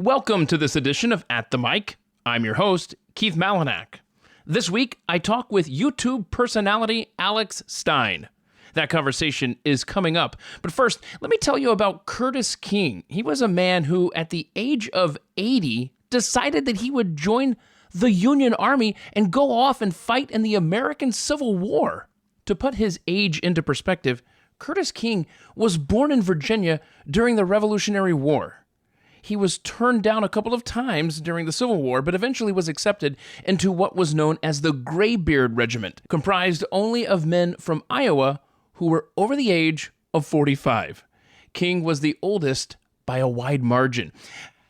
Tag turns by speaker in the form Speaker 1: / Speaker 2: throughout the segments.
Speaker 1: Welcome to this edition of At the Mic. I'm your host, Keith Malinak. This week, I talk with YouTube personality Alex Stein. That conversation is coming up. But first, let me tell you about Curtis King. He was a man who, at the age of 80, decided that he would join the Union Army and go off and fight in the American Civil War. To put his age into perspective, Curtis King was born in Virginia during the Revolutionary War. He was turned down a couple of times during the Civil War, but eventually was accepted into what was known as the Graybeard Regiment, comprised only of men from Iowa who were over the age of 45. King was the oldest by a wide margin.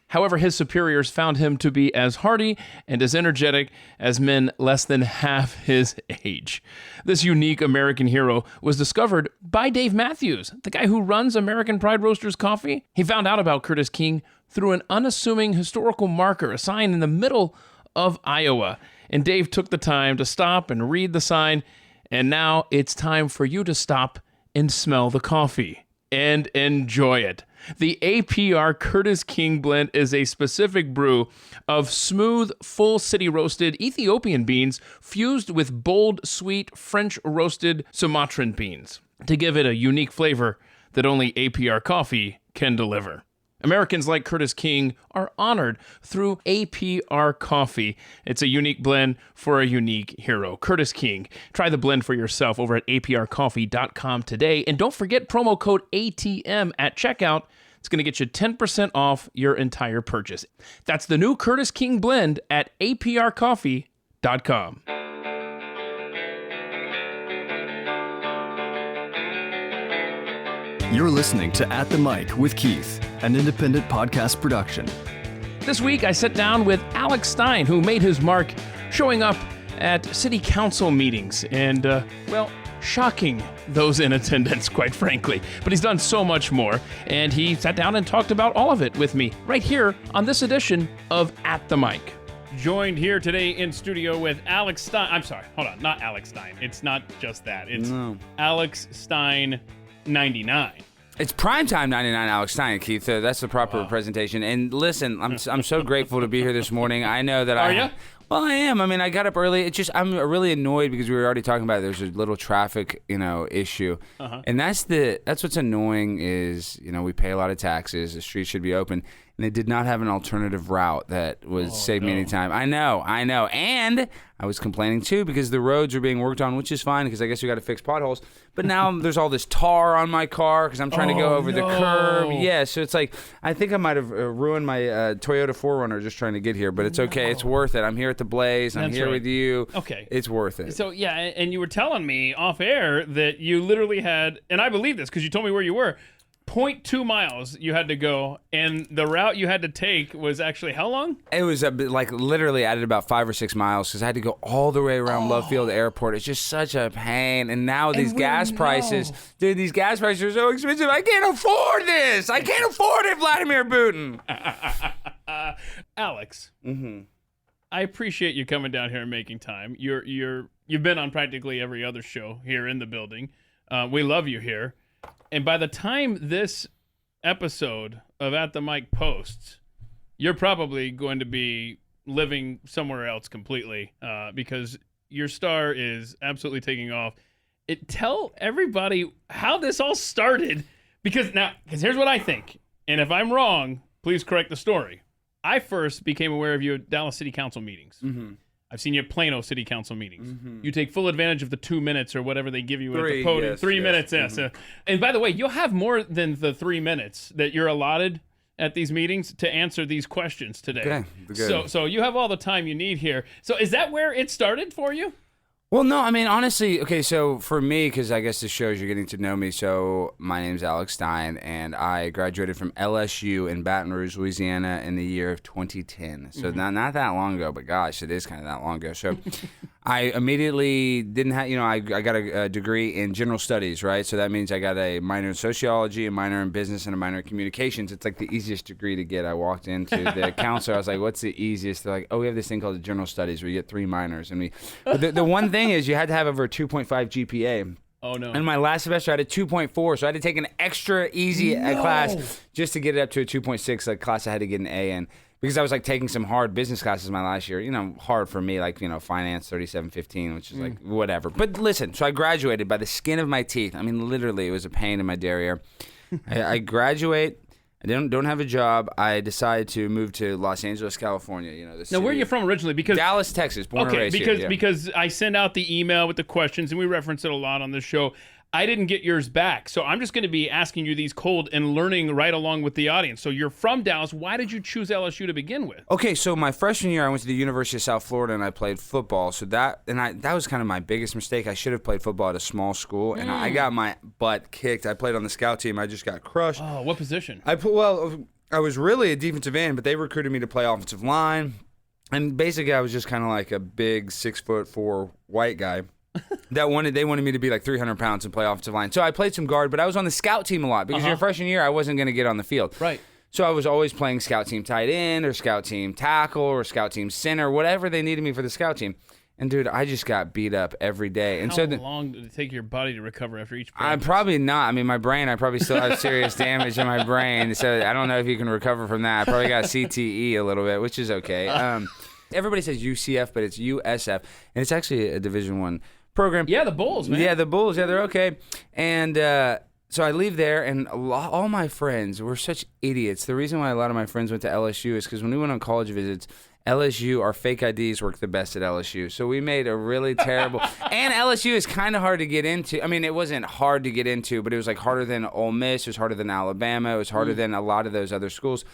Speaker 1: However, his superiors found him to be as hardy and as energetic as men less than half his age. This unique American hero was discovered by Dave Matthews, the guy who runs American Pride Roasters Coffee. He found out about Curtis King through an unassuming historical marker, a sign in the middle of Iowa. And Dave took the time to stop and read the sign, and now it's time for you to stop and smell the coffee and enjoy it. The APR Curtis King blend is a specific brew of smooth, full city roasted Ethiopian beans fused with bold, sweet French roasted Sumatran beans to give it a unique flavor that only APR coffee can deliver. Americans like Curtis King are honored through APR Coffee. It's a unique blend for a unique hero, Curtis King. Try the blend for yourself over at aprcoffee.com today. And don't forget promo code ATM at checkout. It's going to get you 10% off your entire purchase. That's the new Curtis King blend at aprcoffee.com.
Speaker 2: You're listening to At the Mic with Keith, an independent podcast production.
Speaker 1: This week, I sat down with Alex Stein, who made his mark showing up at city council meetings and, shocking those in attendance, quite frankly. But he's done so much more, and he sat down and talked about all of it with me right here on this edition of At the Mic. Joined here today in studio with Alex Stein. I'm sorry, hold on, not Alex Stein. It's not just that. It's Alex Stein 99.
Speaker 3: It's primetime 99 Alex Stein, Keith. That's the proper presentation. And listen, I'm so grateful to be here this morning. I know that
Speaker 1: Are you?
Speaker 3: Well, I am. I mean, I got up early. It's just I'm really annoyed because we were already talking about it. There's a little traffic, issue, and that's what's annoying is we pay a lot of taxes. The streets should be open, and they did not have an alternative route that would save me any time. I know, and I was complaining too because the roads are being worked on, which is fine because I guess we got to fix potholes. But now there's all this tar on my car because I'm trying to go over the curb. Yeah, so it's like I think I might have ruined my Toyota 4Runner just trying to get here, but it's okay. It's worth it. I'm here at the Blaze. I'm here with you.
Speaker 1: Okay.
Speaker 3: It's worth it.
Speaker 1: So, yeah, and you were telling me off air that you literally had, and I believe this because you told me where you were, 0.2 miles you had to go, and the route you had to take was actually how long?
Speaker 3: It was literally added about 5 or 6 miles because I had to go all the way around Love Field Airport. It's just such a pain. And now these gas prices, dude, these gas prices are so expensive. I can't afford this. I can't afford it, Vladimir Putin.
Speaker 1: Alex, I appreciate you coming down here and making time. You've been on practically every other show here in the building. We love you here. And by the time this episode of At the Mic posts, you're probably going to be living somewhere else completely because your star is absolutely taking off. Tell everybody how this all started because here's what I think. And if I'm wrong, please correct the story. I first became aware of you at Dallas City Council meetings. I've seen you at Plano City Council meetings. You take full advantage of the 2 minutes or whatever they give you at the podium.
Speaker 3: Yes,
Speaker 1: 3 minutes, yes. And by the way, you'll have more than the 3 minutes that you're allotted at these meetings to answer these questions today.
Speaker 3: Okay, good.
Speaker 1: So you have all the time you need here. So is that where it started for you?
Speaker 3: Well, no, I mean, honestly, okay, so for me, because I guess this shows you're getting to know me, so my name's Alex Stein, and I graduated from LSU in Baton Rouge, Louisiana in the year of 2010. So not that long ago, but gosh, it is kind of that long ago. So I immediately didn't have, I got a degree in general studies, right? So that means I got a minor in sociology, a minor in business, and a minor in communications. It's like the easiest degree to get. I walked into the counselor. I was like, what's the easiest? They're like, we have this thing called general studies where you get 3 minors. But the one thing is you had to have over a 2.5 GPA.
Speaker 1: Oh, no.
Speaker 3: And my last semester, I had a 2.4, so I had to take an extra easy class just to get it up to a 2.6, like class I had to get an A in. Because I was like taking some hard business classes my last year. Hard for me, like, finance 3715, which is like whatever. But listen, so I graduated by the skin of my teeth. I mean, literally, it was a pain in my derriere. I graduate. I don't have a job. I decided to move to Los Angeles, California.
Speaker 1: Now, where are you from originally? Because
Speaker 3: Dallas, Texas. Born and raised here,
Speaker 1: because I sent out the email with the questions, and we reference it a lot on this show. I didn't get yours back, so I'm just going to be asking you these cold and learning right along with the audience. So you're from Dallas. Why did you choose LSU to begin with?
Speaker 3: Okay, so my freshman year, I went to the University of South Florida, and I played football. So that was kind of my biggest mistake. I should have played football at a small school, and I got my butt kicked. I played on the scout team. I just got crushed.
Speaker 1: Oh, what position?
Speaker 3: I was really a defensive end, but they recruited me to play offensive line. And basically, I was just kind of like a big 6'4" white guy. They wanted me to be like 300 pounds and play offensive line. So I played some guard, but I was on the scout team a lot because your freshman year, I wasn't going to get on the field.
Speaker 1: Right.
Speaker 3: So I was always playing scout team tight end or scout team tackle or scout team center, whatever they needed me for the scout team. And dude, I just got beat up every day. And
Speaker 1: How long did it take your body to recover after each practice?
Speaker 3: I'm probably not. I mean, my brain, I probably still have serious damage in my brain. So I don't know if you can recover from that. I probably got CTE a little bit, which is okay. Everybody says UCF, but it's USF, and it's actually a Division I program.
Speaker 1: Yeah, the Bulls, man.
Speaker 3: Yeah, the Bulls. Yeah, they're okay. And so I leave there, and all my friends were such idiots. The reason why a lot of my friends went to LSU is because when we went on college visits, LSU, our fake IDs worked the best at LSU. So we made a really terrible... And LSU is kind of hard to get into. I mean, it wasn't hard to get into, but it was like harder than Ole Miss. It was harder than Alabama. It was harder than a lot of those other schools.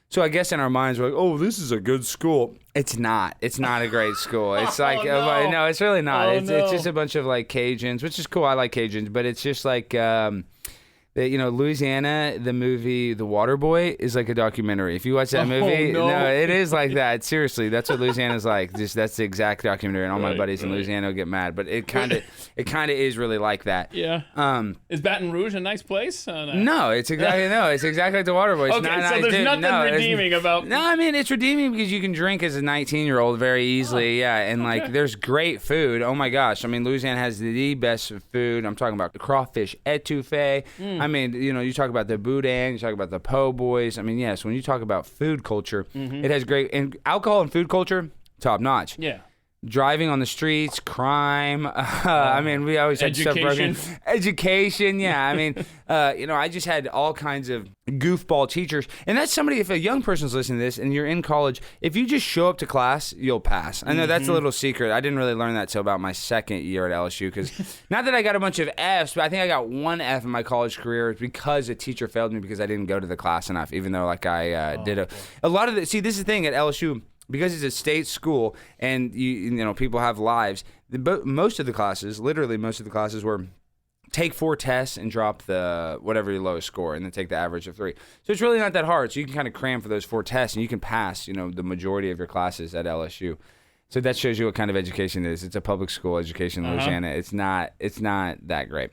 Speaker 3: So I guess in our minds, we're like, oh, this is a good school. It's not. It's not a great school. It's like, no, it's really not. It's just a bunch of like Cajuns, which is cool. I like Cajuns, but it's just like... Louisiana, the movie The Waterboy is like a documentary. If you watch that movie, no, it is like that. Seriously, that's what Louisiana's like. That's the exact documentary, and all my buddies in Louisiana will get mad. But it kind of is really like that.
Speaker 1: Yeah. Is Baton Rouge a nice place?
Speaker 3: No, it's exactly like The Waterboy. It's
Speaker 1: okay,
Speaker 3: not
Speaker 1: so
Speaker 3: nice,
Speaker 1: there's nothing redeeming about.
Speaker 3: No, I mean it's redeeming because you can drink as a 19-year-old very easily. And like there's great food. Oh my gosh, I mean Louisiana has the best food. I'm talking about the crawfish etouffee. I mean, you talk about the boudin, you talk about the po' boys. I mean, yes, when you talk about food culture, it has great, and alcohol and food culture, top notch.
Speaker 1: Yeah.
Speaker 3: Driving on the streets, crime. I mean, we always had stuff broken. Education, yeah. I mean, I just had all kinds of goofball teachers. And that's somebody, if a young person's listening to this and you're in college, if you just show up to class, you'll pass. I know that's a little secret. I didn't really learn that till about my second year at LSU because not that I got a bunch of Fs, but I think I got one F in my college career because a teacher failed me because I didn't go to the class enough, even though like I did a lot of the, see, this is the thing at LSU. Because it's a state school and people have lives, most of the classes were take 4 tests and drop the whatever your lowest score and then take the average of 3. So it's really not that hard. So you can kind of cram for those 4 tests and you can pass, the majority of your classes at LSU. So that shows you what kind of education it is. It's a public school education in Louisiana. It's not that great.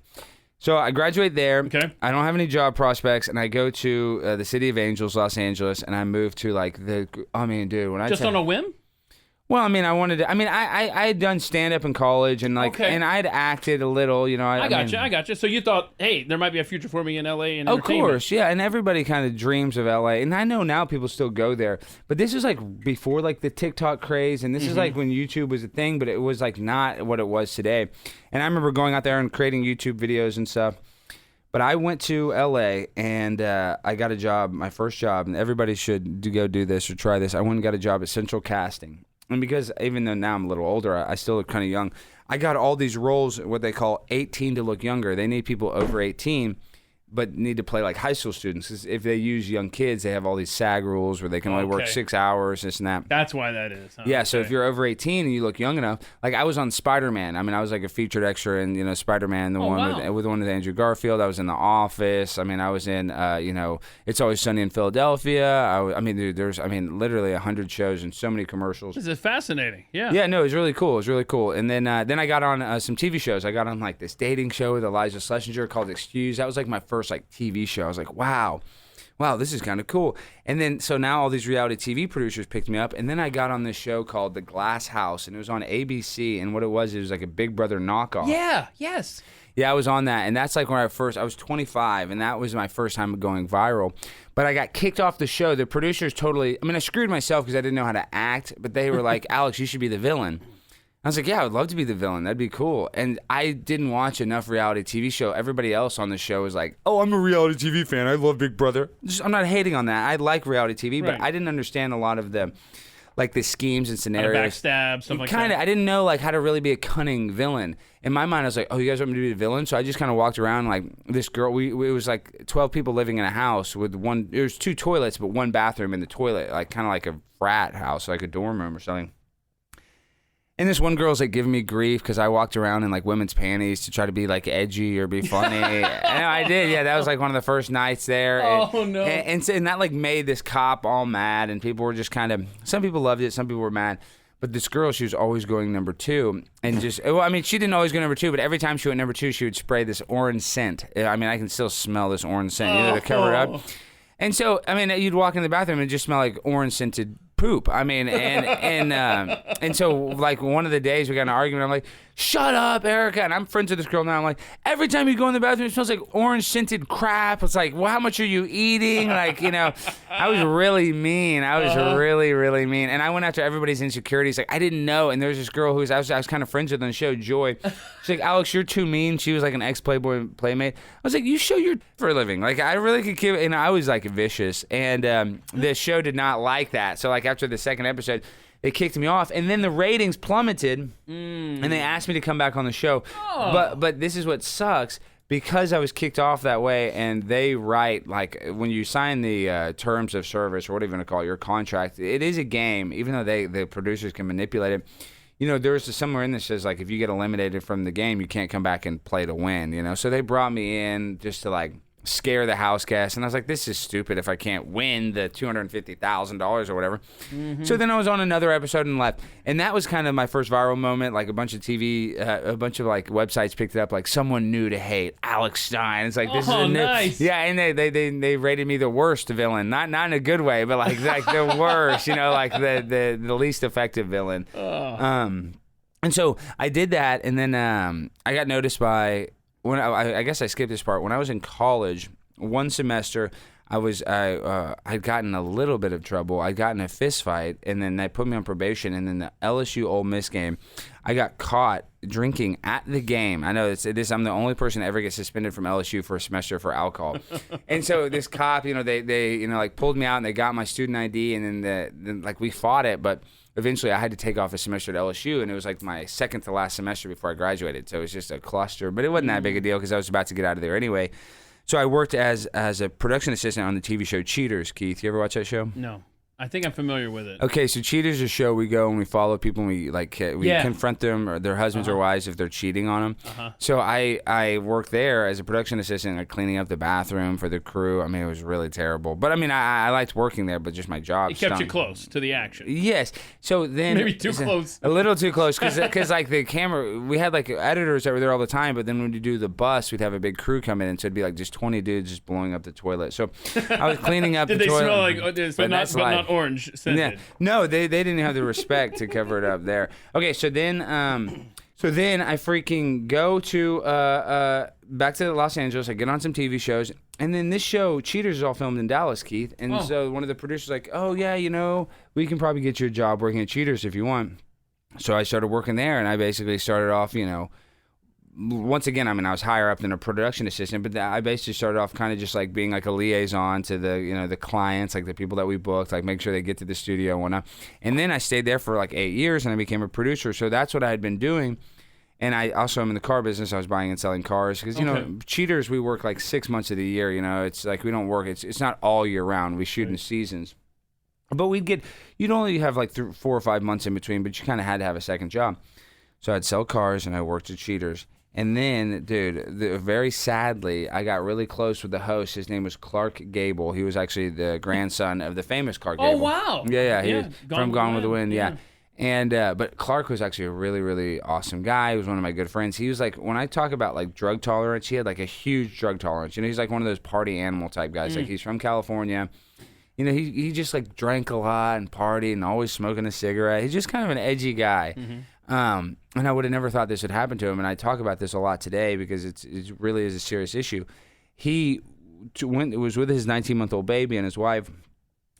Speaker 3: So I graduate there.
Speaker 1: Okay.
Speaker 3: I don't have any job prospects, and I go to the City of Angels, Los Angeles, and I move to dude, when I
Speaker 1: on a whim?
Speaker 3: Well, I mean, I wanted to. I mean, I had done stand up in college, and and I'd acted a little. I
Speaker 1: got you. So you thought, hey, there might be a future for me in LA and
Speaker 3: of course, yeah. And everybody kind of dreams of LA, and I know now people still go there. But this is like before like the TikTok craze, and this is like when YouTube was a thing, but it was like not what it was today. And I remember going out there and creating YouTube videos and stuff. But I went to LA and I got a job, my first job, and everybody should go do this or try this. I went and got a job at Central Casting. And because even though now I'm a little older, I still look kind of young. I got all these roles, what they call 18 to look younger. They need people over 18, but need to play like high school students. 'Cause if they use young kids, they have all these SAG rules where they can only work 6 hours, this and that.
Speaker 1: That's why that is. Huh?
Speaker 3: Yeah, so if you're over 18 and you look young enough, like I was on Spider-Man. I mean, I was like a featured extra in, Spider-Man, the one with one with Andrew Garfield. I was in The Office. I mean, I was in, It's Always Sunny in Philadelphia. Dude, there's literally 100 shows and so many commercials.
Speaker 1: This is fascinating. Yeah.
Speaker 3: Yeah, no, it was really cool. And then I got on some TV shows. I got on like this dating show with Iliza Schlesinger called Excuse. That was like my first like TV show. I was like, wow, wow, this is kind of cool. And then, so now all these reality TV producers picked me up, and then I got on this show called The Glass House, and it was on ABC, and what it was like a Big Brother knockoff.
Speaker 1: Yeah, yes.
Speaker 3: Yeah, I was on that, and that's like when I was 25, and that was my first time going viral. But I got kicked off the show. The producers totally, I screwed myself because I didn't know how to act, but they were like, Alex, you should be the villain. I was like, yeah, I would love to be the villain. That'd be cool. And I didn't watch enough reality TV show. Everybody else on the show was like, oh, I'm a reality TV fan. I love Big Brother. I'm not hating on that. I like reality TV, but I didn't understand a lot of the schemes and scenarios.
Speaker 1: Backstab, stuff like that.
Speaker 3: I didn't know how to really be a cunning villain. In my mind, I was like, oh, you guys want me to be the villain? So I just kind of walked around like this girl. It was like 12 people living in a house with there was 2 toilets, but 1 bathroom in the toilet, kind of like a frat house, like a dorm room or something. And this one girl's giving me grief because I walked around in women's panties to try to be edgy or be funny. And I did. Yeah, that was one of the first nights there.
Speaker 1: Oh, no.
Speaker 3: And that made this cop all mad, and people were just some people loved it, some people were mad. But this girl, she was always going number 2, and she didn't always go number 2, but every time she went number 2, she would spray this orange scent. I can still smell this orange scent, to cover it up. And so, you'd walk in the bathroom and just smell like orange scented poop. And so one of the days we got in an argument. I'm like, shut up, Erica. And I'm friends with this girl now. I'm like, every time you go in the bathroom, it smells like orange scented crap. It's like, well, how much are you eating? I was really mean. I was really, really mean. And I went after everybody's insecurities. I didn't know. And there was this girl who I was kind of friends with on the show, Joy. She's like, Alex, you're too mean. She was an ex-Playboy playmate. I was like, you show your for a living. I really could give, and I was vicious. And the show did not like that. So after the second episode, they kicked me off, and then the ratings plummeted, and they asked me to come back on the show. But this is what sucks, because I was kicked off that way, and they write, when you sign the terms of service, or whatever you want to call it, your contract, it is a game, even though the producers can manipulate it. There's somewhere in this says, if you get eliminated from the game, you can't come back and play to win, So they brought me in just to, scare the house guests, and I was like, this is stupid if I can't win the $250,000 or whatever. So then I was on another episode and left, and that was kind of my first viral moment. A bunch of TV, a bunch of websites picked it up, someone new to hate, Alex Stein. It's this is a new,
Speaker 1: nice.
Speaker 3: Yeah, and they rated me the worst villain, not in a good way, but the worst, the least effective villain. And so I did that, and then I got noticed by. I guess I skipped this part. When I was in college, one semester, I'd gotten a little bit of trouble. I'd gotten a fist fight, and then they put me on probation. And then the LSU Ole Miss game, I got caught drinking at the game. I know I'm the only person that ever gets suspended from LSU for a semester for alcohol. And so this cop, they pulled me out, and they got my student ID, and then we fought it, but. Eventually, I had to take off a semester at LSU, and it was my second to last semester before I graduated. So it was just a cluster, but it wasn't that big a deal because I was about to get out of there anyway. So I worked as a production assistant on the TV show Cheaters. Keith, you ever watch that show?
Speaker 1: No. I think I'm familiar with it.
Speaker 3: Okay, so Cheaters is a show we go and we follow people and we confront them or their husbands or wives if they're cheating on them. So I worked there as a production assistant, cleaning up the bathroom for the crew. It was really terrible. But I liked working there, but just my job
Speaker 1: It kept you close to the action.
Speaker 3: Yes. So then
Speaker 1: maybe too close.
Speaker 3: A little too close because the camera, we had editors that were there all the time, but then when you do the bus, we'd have a big crew come in, so it'd be just 20 dudes just blowing up the toilet. So I was cleaning up the toilet.
Speaker 1: Did they smell but not orange scented?
Speaker 3: Yeah. No, they didn't have the respect to cover it up there. Okay, so then I freaking go to back to Los Angeles. I get on some TV shows, and then this show Cheaters is all filmed in Dallas, Keith. And so one of the producers was like, "Oh yeah, we can probably get you a job working at Cheaters if you want." So I started working there, and I basically started off, once again, I was higher up than a production assistant, but I basically started off kind of just being a liaison to the, the clients, the people that we booked, make sure they get to the studio and whatnot. And then I stayed there for 8 years, and I became a producer. So that's what I had been doing. And I also am in the car business. I was buying and selling cars because, Cheaters, we work 6 months of the year. It's we don't work. It's not all year round. We shoot in seasons. But you'd only have 4 or 5 months in between, but you kind of had to have a second job. So I'd sell cars, and I worked at Cheaters. And then, dude, very sadly, I got really close with the host. His name was Clark Gable. He was actually the grandson of the famous Clark Gable.
Speaker 1: Oh, wow.
Speaker 3: Yeah. He was from Gone with the Wind, yeah. And but Clark was actually a really, really awesome guy. He was one of my good friends. He was like, when I talk about like drug tolerance, he had like a huge drug tolerance. You know, he's like one of those party animal type guys. Like he's from California. You know, he just like drank a lot and partied and always smoking a cigarette. He's just kind of an edgy guy. And I would have never thought this would happen to him. And I talk about this a lot today because it really is a serious issue. He was with his 19-month-old baby and his wife.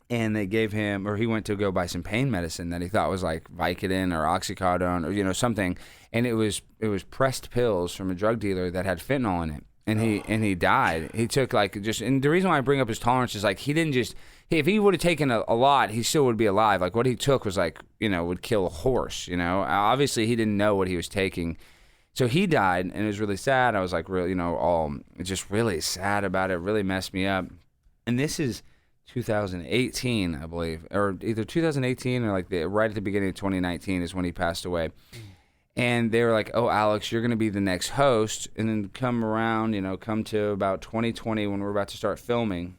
Speaker 3: And they gave him, or he went to go buy some pain medicine that he thought was like Vicodin or Oxycodone or, you know, something. And it was pressed pills from a drug dealer that had fentanyl in it. And he died. He took like and the reason why I bring up his tolerance is like he didn't just, if he would have taken a lot, he still would be alive. Like what he took was like, you know, would kill a horse, you know. Obviously he didn't know what he was taking. So he died and it was really sad. I was like, really, you know, just really sad about it. Really messed me up. And this is 2018, I believe, or either 2018 or like right at the beginning of 2019 is when he passed away. And they were like, "Oh, Alex, you're going to be the next host." And then come to about 2020 when we're about to start filming.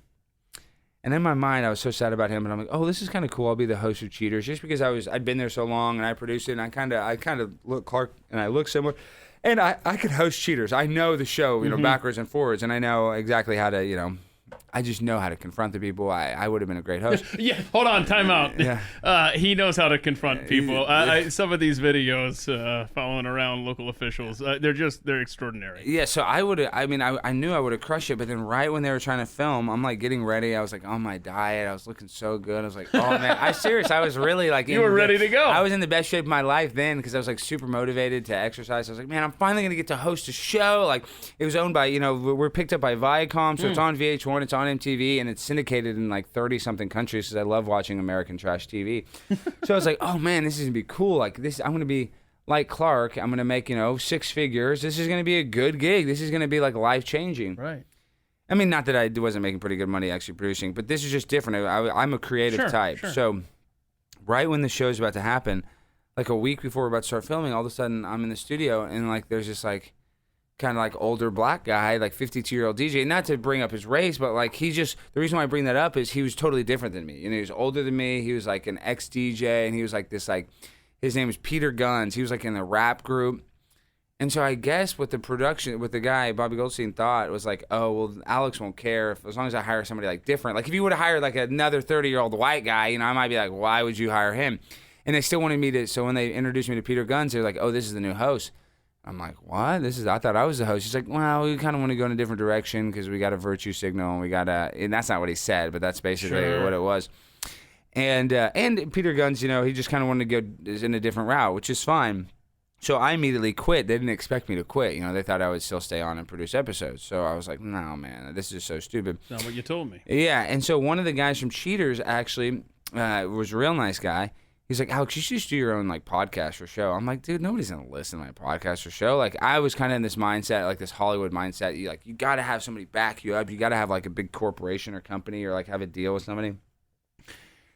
Speaker 3: And in my mind, I was so sad about him, and I'm like, "Oh, this is kind of cool. I'll be the host of Cheaters," just because I'd been there so long and I produced it, and I kind of look Clark and I look similar, and I could host Cheaters. I know the show, you know, backwards and forwards, and I know exactly how to, you know. I just know how to confront the people. I would have been a great host.
Speaker 1: Yeah, hold on, time out.
Speaker 3: Yeah.
Speaker 1: He knows how to confront people. Some of these videos following around local officials, they're extraordinary.
Speaker 3: Yeah, so I knew I would have crushed it, but then right when they were trying to film, I'm like getting ready. I was like on my diet. I was looking so good. I was like, oh man, I was really like.
Speaker 1: You were ready to go.
Speaker 3: I was in the best shape of my life then because I was like super motivated to exercise. I was like, man, I'm finally going to get to host a show. Like it was owned by, you know, we're picked up by Viacom, so it's on VH1, it's on MTV, and it's syndicated in like 30-something countries because I love watching American trash TV. So I was like, oh man, this is going to be cool. Like this, I'm going to be like Clark. I'm going to make, you know, 6 figures. This is going to be a good gig. This is going to be like life-changing.
Speaker 1: Right.
Speaker 3: I mean, not that I wasn't making pretty good money actually producing, but this is just different. I'm a creative type.
Speaker 1: Sure.
Speaker 3: So right when the show's about to happen, like a week before we're about to start filming, all of a sudden I'm in the studio and like there's this like kind of like older black guy, like 52-year-old DJ. Not to bring up his race, but like the reason why I bring that up is he was totally different than me. You know, he was older than me. He was like an ex-DJ, and he was like this like, his name was Peter Guns. He was like in the rap group. And so I guess what the guy, Bobby Goldstein, thought was like, oh, well, Alex won't care as long as I hire somebody like different. Like if you would have hired like another 30-year-old white guy, you know, I might be like, why would you hire him? And they still wanted me to, so when they introduced me to Peter Guns, they're like, oh, this is the new host. I'm like, what? I thought I was the host. He's like, well, we kind of want to go in a different direction because we got a virtue signal and that's not what he said, but that's basically what it was. And Peter Guns, you know, he just kind of wanted to go in a different route, which is fine. So I immediately quit. They didn't expect me to quit. You know, they thought I would still stay on and produce episodes. So I was like, no, man, this is so stupid.
Speaker 1: That's not what you told me.
Speaker 3: Yeah, and so one of the guys from Cheaters actually was a real nice guy. He's like, Alex, you should just do your own like podcast or show. I'm like, dude, nobody's gonna listen to my podcast or show. Like, I was kind of in this mindset, like this Hollywood mindset. You got to have somebody back you up. You got to have like a big corporation or company or like have a deal with somebody.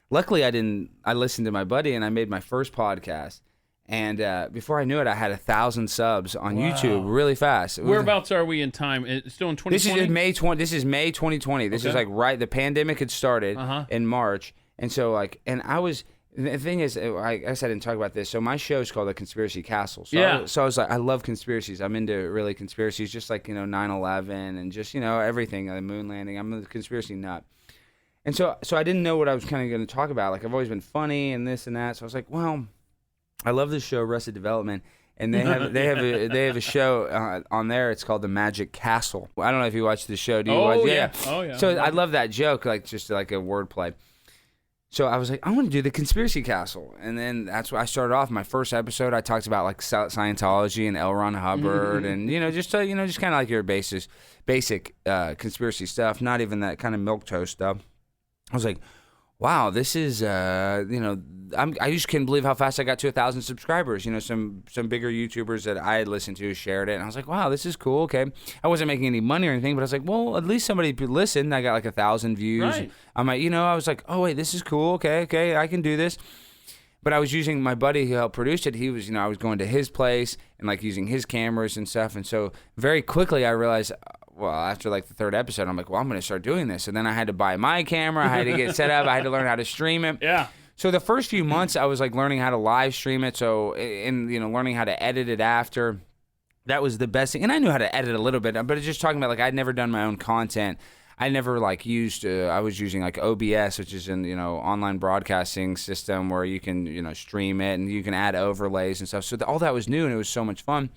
Speaker 3: Luckily, I didn't. I listened to my buddy and I made my first podcast. And before I knew it, I had 1,000 subs on YouTube really fast.
Speaker 1: Whereabouts are we in time? It's still in 2020?
Speaker 3: This is May 2020. This is like right. The pandemic had started in March, and so like, and I was. The thing is, I guess I didn't talk about this. So my show is called The Conspiracy Castle. So I was like, I love conspiracies. I'm into really conspiracies, just like, you know, 9/11 and just, you know, everything, the moon landing. I'm a conspiracy nut. And so I didn't know what I was kind of going to talk about. Like, I've always been funny and this and that. So I was like, well, I love this show, Arrested Development, and they have a show on there. It's called The Magic Castle. I don't know if you watch the show. Do you watch? Yeah.
Speaker 1: Oh yeah.
Speaker 3: So I love that joke, like just like a wordplay. So I was like, I want to do the Conspiracy Castle. And then that's where I started off. My first episode, I talked about like Scientology and L. Ron Hubbard and, you know, just kind of like your basic conspiracy stuff, not even that kind of milquetoast stuff. I was like, wow, this is, I just couldn't believe how fast I got to 1,000 subscribers. You know, some bigger YouTubers that I had listened to shared it. And I was like, wow, this is cool. Okay. I wasn't making any money or anything, but I was like, well, at least somebody listened. I got like 1,000 views.
Speaker 1: Right.
Speaker 3: I'm like, I was like, oh, wait, this is cool. Okay, I can do this. But I was using my buddy who helped produce it. He was, I was going to his place and like using his cameras and stuff. And so very quickly I realized, well, after like the third episode, I'm like, well, I'm going to start doing this. And then I had to buy my camera. I had to get set up. I had to learn how to stream it.
Speaker 1: Yeah.
Speaker 3: So the first few months, I was like learning how to live stream it. So, and learning how to edit it after. That was the best thing. And I knew how to edit a little bit, but it's just talking about like I'd never done my own content. I never like used. I was using like OBS, which is an online broadcasting system where you can stream it and you can add overlays and stuff. So all that was new and it was so much fun.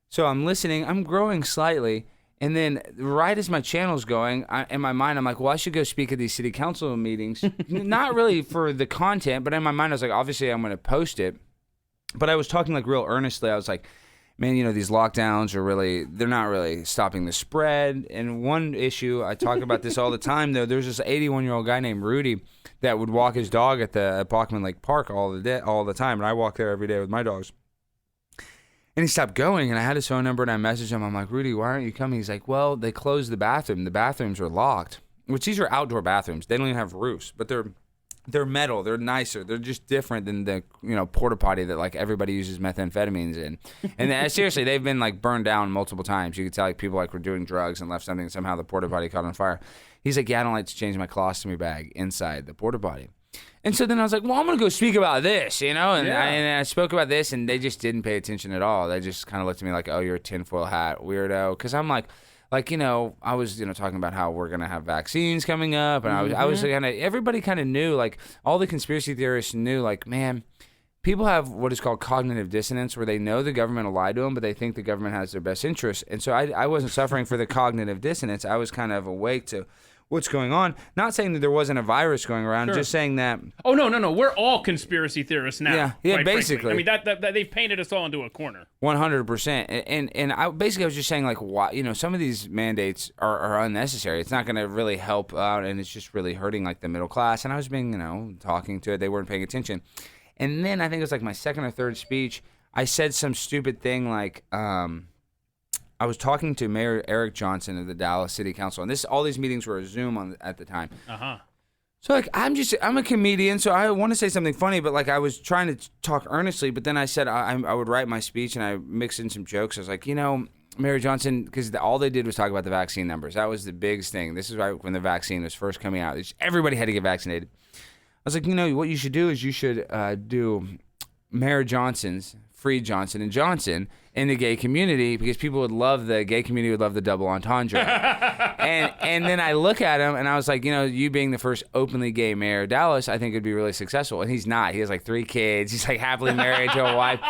Speaker 3: So I'm listening. I'm growing slightly. And then right as my channel's going, in my mind, I'm like, well, I should go speak at these city council meetings. Not really for the content, but in my mind, I was like, obviously, I'm going to post it. But I was talking like real earnestly. I was like, man, these lockdowns they're not really stopping the spread. And one issue, I talk about this all the time, though, there's this 81-year-old guy named Rudy that would walk his dog at the Bachman Lake Park all the time. And I walk there every day with my dogs. And he stopped going, and I had his phone number, and I messaged him. I'm like, Rudy, why aren't you coming? He's like, well, they closed the bathroom. The bathrooms are locked, which these are outdoor bathrooms. They don't even have roofs, but they're metal. They're nicer. They're just different than the porta potty that like everybody uses methamphetamines in. And seriously, they've been like burned down multiple times. You could tell like people like were doing drugs and left something, and somehow the porta potty caught on fire. He's like, yeah, I don't like to change my colostomy bag inside the porta potty. And so then I was like, well, I'm going to go speak about this, and I spoke about this, and they just didn't pay attention at all. They just kind of looked at me like, oh, you're a tinfoil hat weirdo. Because I'm like, I was, talking about how we're going to have vaccines coming up, and I was kind of, everybody kind of knew, like, all the conspiracy theorists knew, like, man, people have what is called cognitive dissonance, where they know the government will lie to them, but they think the government has their best interests. And so I wasn't suffering for the cognitive dissonance. I was kind of awake to what's going on. Not saying that there wasn't a virus going around, just saying that.
Speaker 1: Oh, no. We're all conspiracy theorists now.
Speaker 3: Yeah, basically.
Speaker 1: Frankly. I mean, that they've painted us all into a corner.
Speaker 3: 100%. And I was just saying, like, why, some of these mandates are unnecessary. It's not going to really help out, and it's just really hurting, like, the middle class. And I was being, talking to it. They weren't paying attention. And then I think it was, like, my second or third speech, I said some stupid thing like, I was talking to Mayor Eric Johnson of the Dallas City Council, and all these meetings were a Zoom at the time. So like I'm a comedian, so I want to say something funny, but like I was trying to talk earnestly, but then I said I would write my speech and I mixed in some jokes. I was like, Mayor Johnson, because all they did was talk about the vaccine numbers. That was the biggest thing. This is right when the vaccine was first coming out. Everybody had to get vaccinated. I was like, what you should do is you should do Mayor Johnson's, Free Johnson and Johnson in the gay community, because people the gay community would love the double entendre. and then I look at him and I was like, you being the first openly gay mayor of Dallas, I think it'd be really successful. And he's not. He has like 3 kids. He's like happily married to a wife.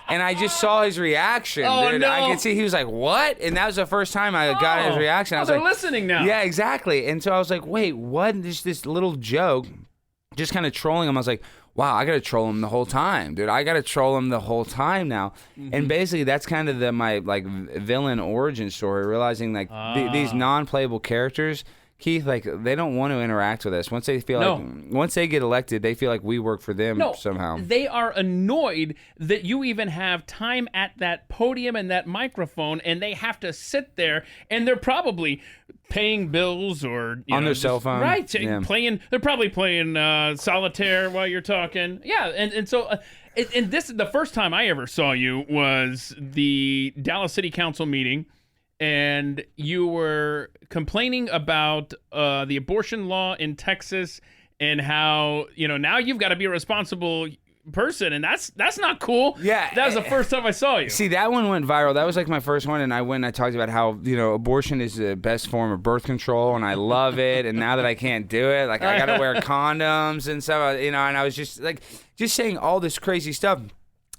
Speaker 3: And I just saw his reaction.
Speaker 1: Oh,
Speaker 3: dude.
Speaker 1: no.
Speaker 3: I could see he was like, what? And that was the first time I got his reaction. I was
Speaker 1: they're
Speaker 3: like,
Speaker 1: listening now.
Speaker 3: Yeah, exactly. And so I was like, wait, what? This little joke, just kind of trolling him. I was like, wow, I got to troll him the whole time, dude. I got to troll him the whole time now. And basically that's kind of my like villain origin story, realizing like these non-playable characters, Keith, like they don't want to interact with us. Once they feel once they get elected, they feel like we work for them somehow.
Speaker 1: They are annoyed that you even have time at that podium and that microphone, and they have to sit there, and they're probably paying bills or
Speaker 3: on their cell phone,
Speaker 1: right?
Speaker 3: Yeah.
Speaker 1: They're probably playing solitaire while you're talking. Yeah, and so. And this the first time I ever saw you was the Dallas City Council meeting, and you were complaining about the abortion law in Texas and how now you've got to be a responsible person, and that's not cool.
Speaker 3: Yeah,
Speaker 1: that was the first time I saw you.
Speaker 3: See, that one went viral. That was like my first one, and I went and I talked about how abortion is the best form of birth control, and I love it. And now that I can't do it, like I gotta wear condoms and stuff, and I was just saying all this crazy stuff,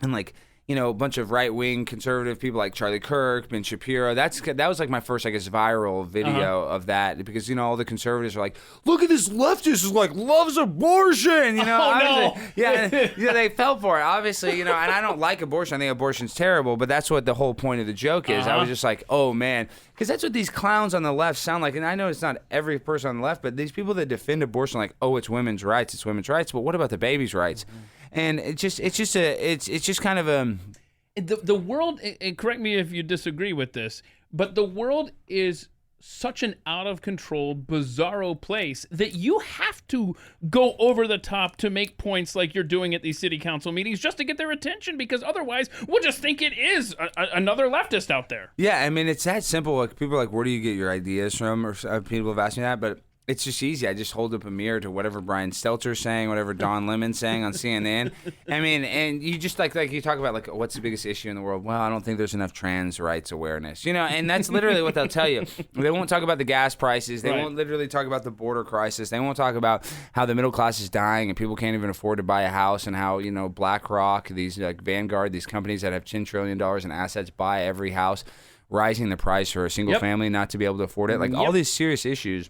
Speaker 3: and like. A bunch of right-wing conservative people like Charlie Kirk, Ben Shapiro. That was like my first, I guess, viral video of that, because all the conservatives are like, look at this leftist is like loves abortion.
Speaker 1: No.
Speaker 3: Yeah, they fell for it, obviously. And I don't like abortion. I think abortion's terrible, but that's what the whole point of the joke is. I was just like, oh man, because that's what these clowns on the left sound like. And I know it's not every person on the left, but these people that defend abortion, like, oh, it's women's rights, but what about the baby's rights? And it's just kind of a
Speaker 1: the world. And correct me if you disagree with this, but the world is such an out of control, bizarro place that you have to go over the top to make points like you're doing at these city council meetings just to get their attention, because otherwise we'll just think it is another leftist out there.
Speaker 3: Yeah, I mean it's that simple. Like people are like, where do you get your ideas from? Or people have asked me that, but it's just easy. I just hold up a mirror to whatever Brian Stelter's saying, whatever Don Lemon's saying on CNN. I mean, and you just like you talk about like what's the biggest issue in the world? Well, I don't think there's enough trans rights awareness, and that's literally what they'll tell you. They won't talk about the gas prices. They won't literally talk about the border crisis. They won't talk about how the middle class is dying and people can't even afford to buy a house, and how BlackRock, these like Vanguard, these companies that have $10 trillion in assets buy every house, rising the price for a single family not to be able to afford it. Like all these serious issues.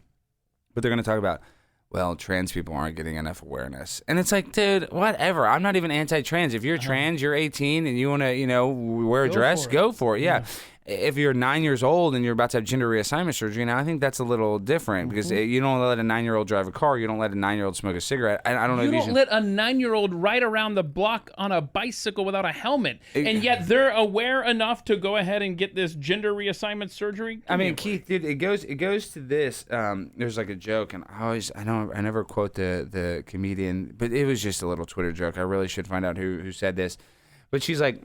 Speaker 3: But they're going to talk about, well, trans people aren't getting enough awareness. And it's like, dude, whatever. I'm not even anti-trans. If you're trans, you're 18, and you want to, wear a dress, go for it. Yeah. If you're 9 years old and you're about to have gender reassignment surgery, now I think that's a little different because you don't let a 9-year-old drive a car. You don't let a 9-year-old smoke a cigarette. I don't know if you
Speaker 1: don't let a 9-year-old ride around the block on a bicycle without a helmet, and yet they're aware enough to go ahead and get this gender reassignment surgery.
Speaker 3: I mean, Keith, dude, it goes to this. There's like a joke, and I never quote the comedian, but it was just a little Twitter joke. I really should find out who said this, but she's like,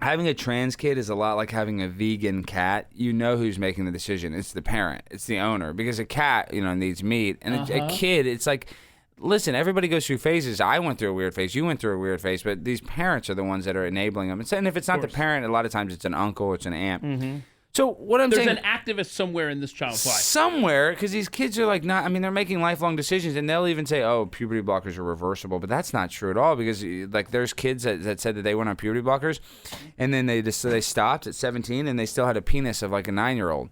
Speaker 3: having a trans kid is a lot like having a vegan cat. You know who's making the decision. It's the parent. It's the owner. Because a cat, needs meat. And a kid, it's like, listen, everybody goes through phases. I went through a weird phase. You went through a weird phase. But these parents are the ones that are enabling them. And if it's not the parent, a lot of times it's an uncle, it's an aunt. Mm-hmm. So what I'm saying...
Speaker 1: There's an activist somewhere in this child's life.
Speaker 3: Somewhere, because these kids are like not... I mean, they're making lifelong decisions, and they'll even say, oh, puberty blockers are reversible. But that's not true at all, because like there's kids that said that they went on puberty blockers, and then they stopped at 17, and they still had a penis of like a 9-year-old.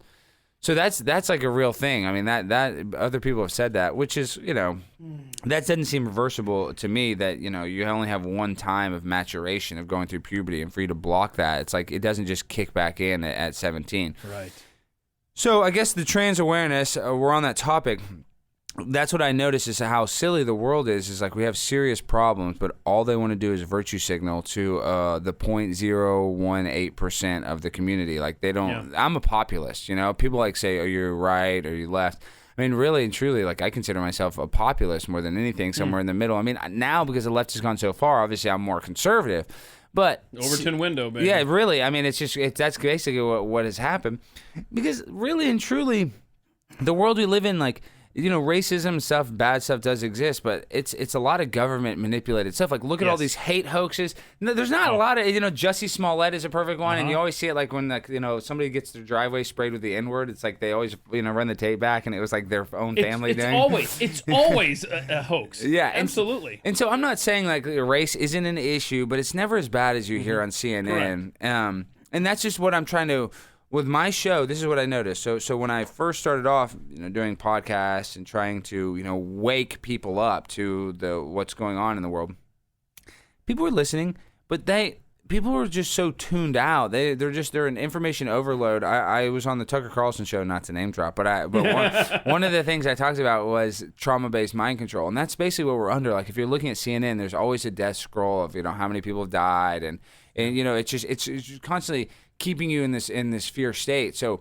Speaker 3: So that's like a real thing. I mean, that other people have said that, which is, that doesn't seem reversible to me, that, you only have one time of maturation of going through puberty, and for you to block that, it's like it doesn't just kick back in at 17.
Speaker 1: Right.
Speaker 3: So I guess the trans awareness, we're on that topic. That's what I notice is how silly the world is like we have serious problems, but all they want to do is virtue signal to the 0.018% of the community. Like they don't, I'm a populist, people like say, are you right or you left? I mean, really and truly, like I consider myself a populist more than anything, somewhere in the middle. I mean, now because the left has gone so far, obviously I'm more conservative, but
Speaker 1: Overton window, baby.
Speaker 3: Yeah, really. I mean, that's basically what has happened, because really and truly, the world we live in, like, racism stuff, bad stuff does exist, but it's a lot of government manipulated stuff. Like, look at all these hate hoaxes. No, there's not a lot of, Jussie Smollett is a perfect one, and you always see it like when, like, somebody gets their driveway sprayed with the N-word. It's like they always, run the tape back, and it was like their own family doing.
Speaker 1: It's always a hoax.
Speaker 3: Yeah,
Speaker 1: absolutely.
Speaker 3: And so I'm not saying like race isn't an issue, but it's never as bad as you hear on CNN. And that's just what I'm trying to. With my show, this is what I noticed. So when I first started off, doing podcasts and trying to, wake people up to what's going on in the world, people were listening, but people were just so tuned out. They're an information overload. I was on the Tucker Carlson show, not to name drop, but one of the things I talked about was trauma-based mind control, and that's basically what we're under. Like if you're looking at CNN, there's always a death scroll of how many people have died, and it's just constantly keeping you in this fear state. So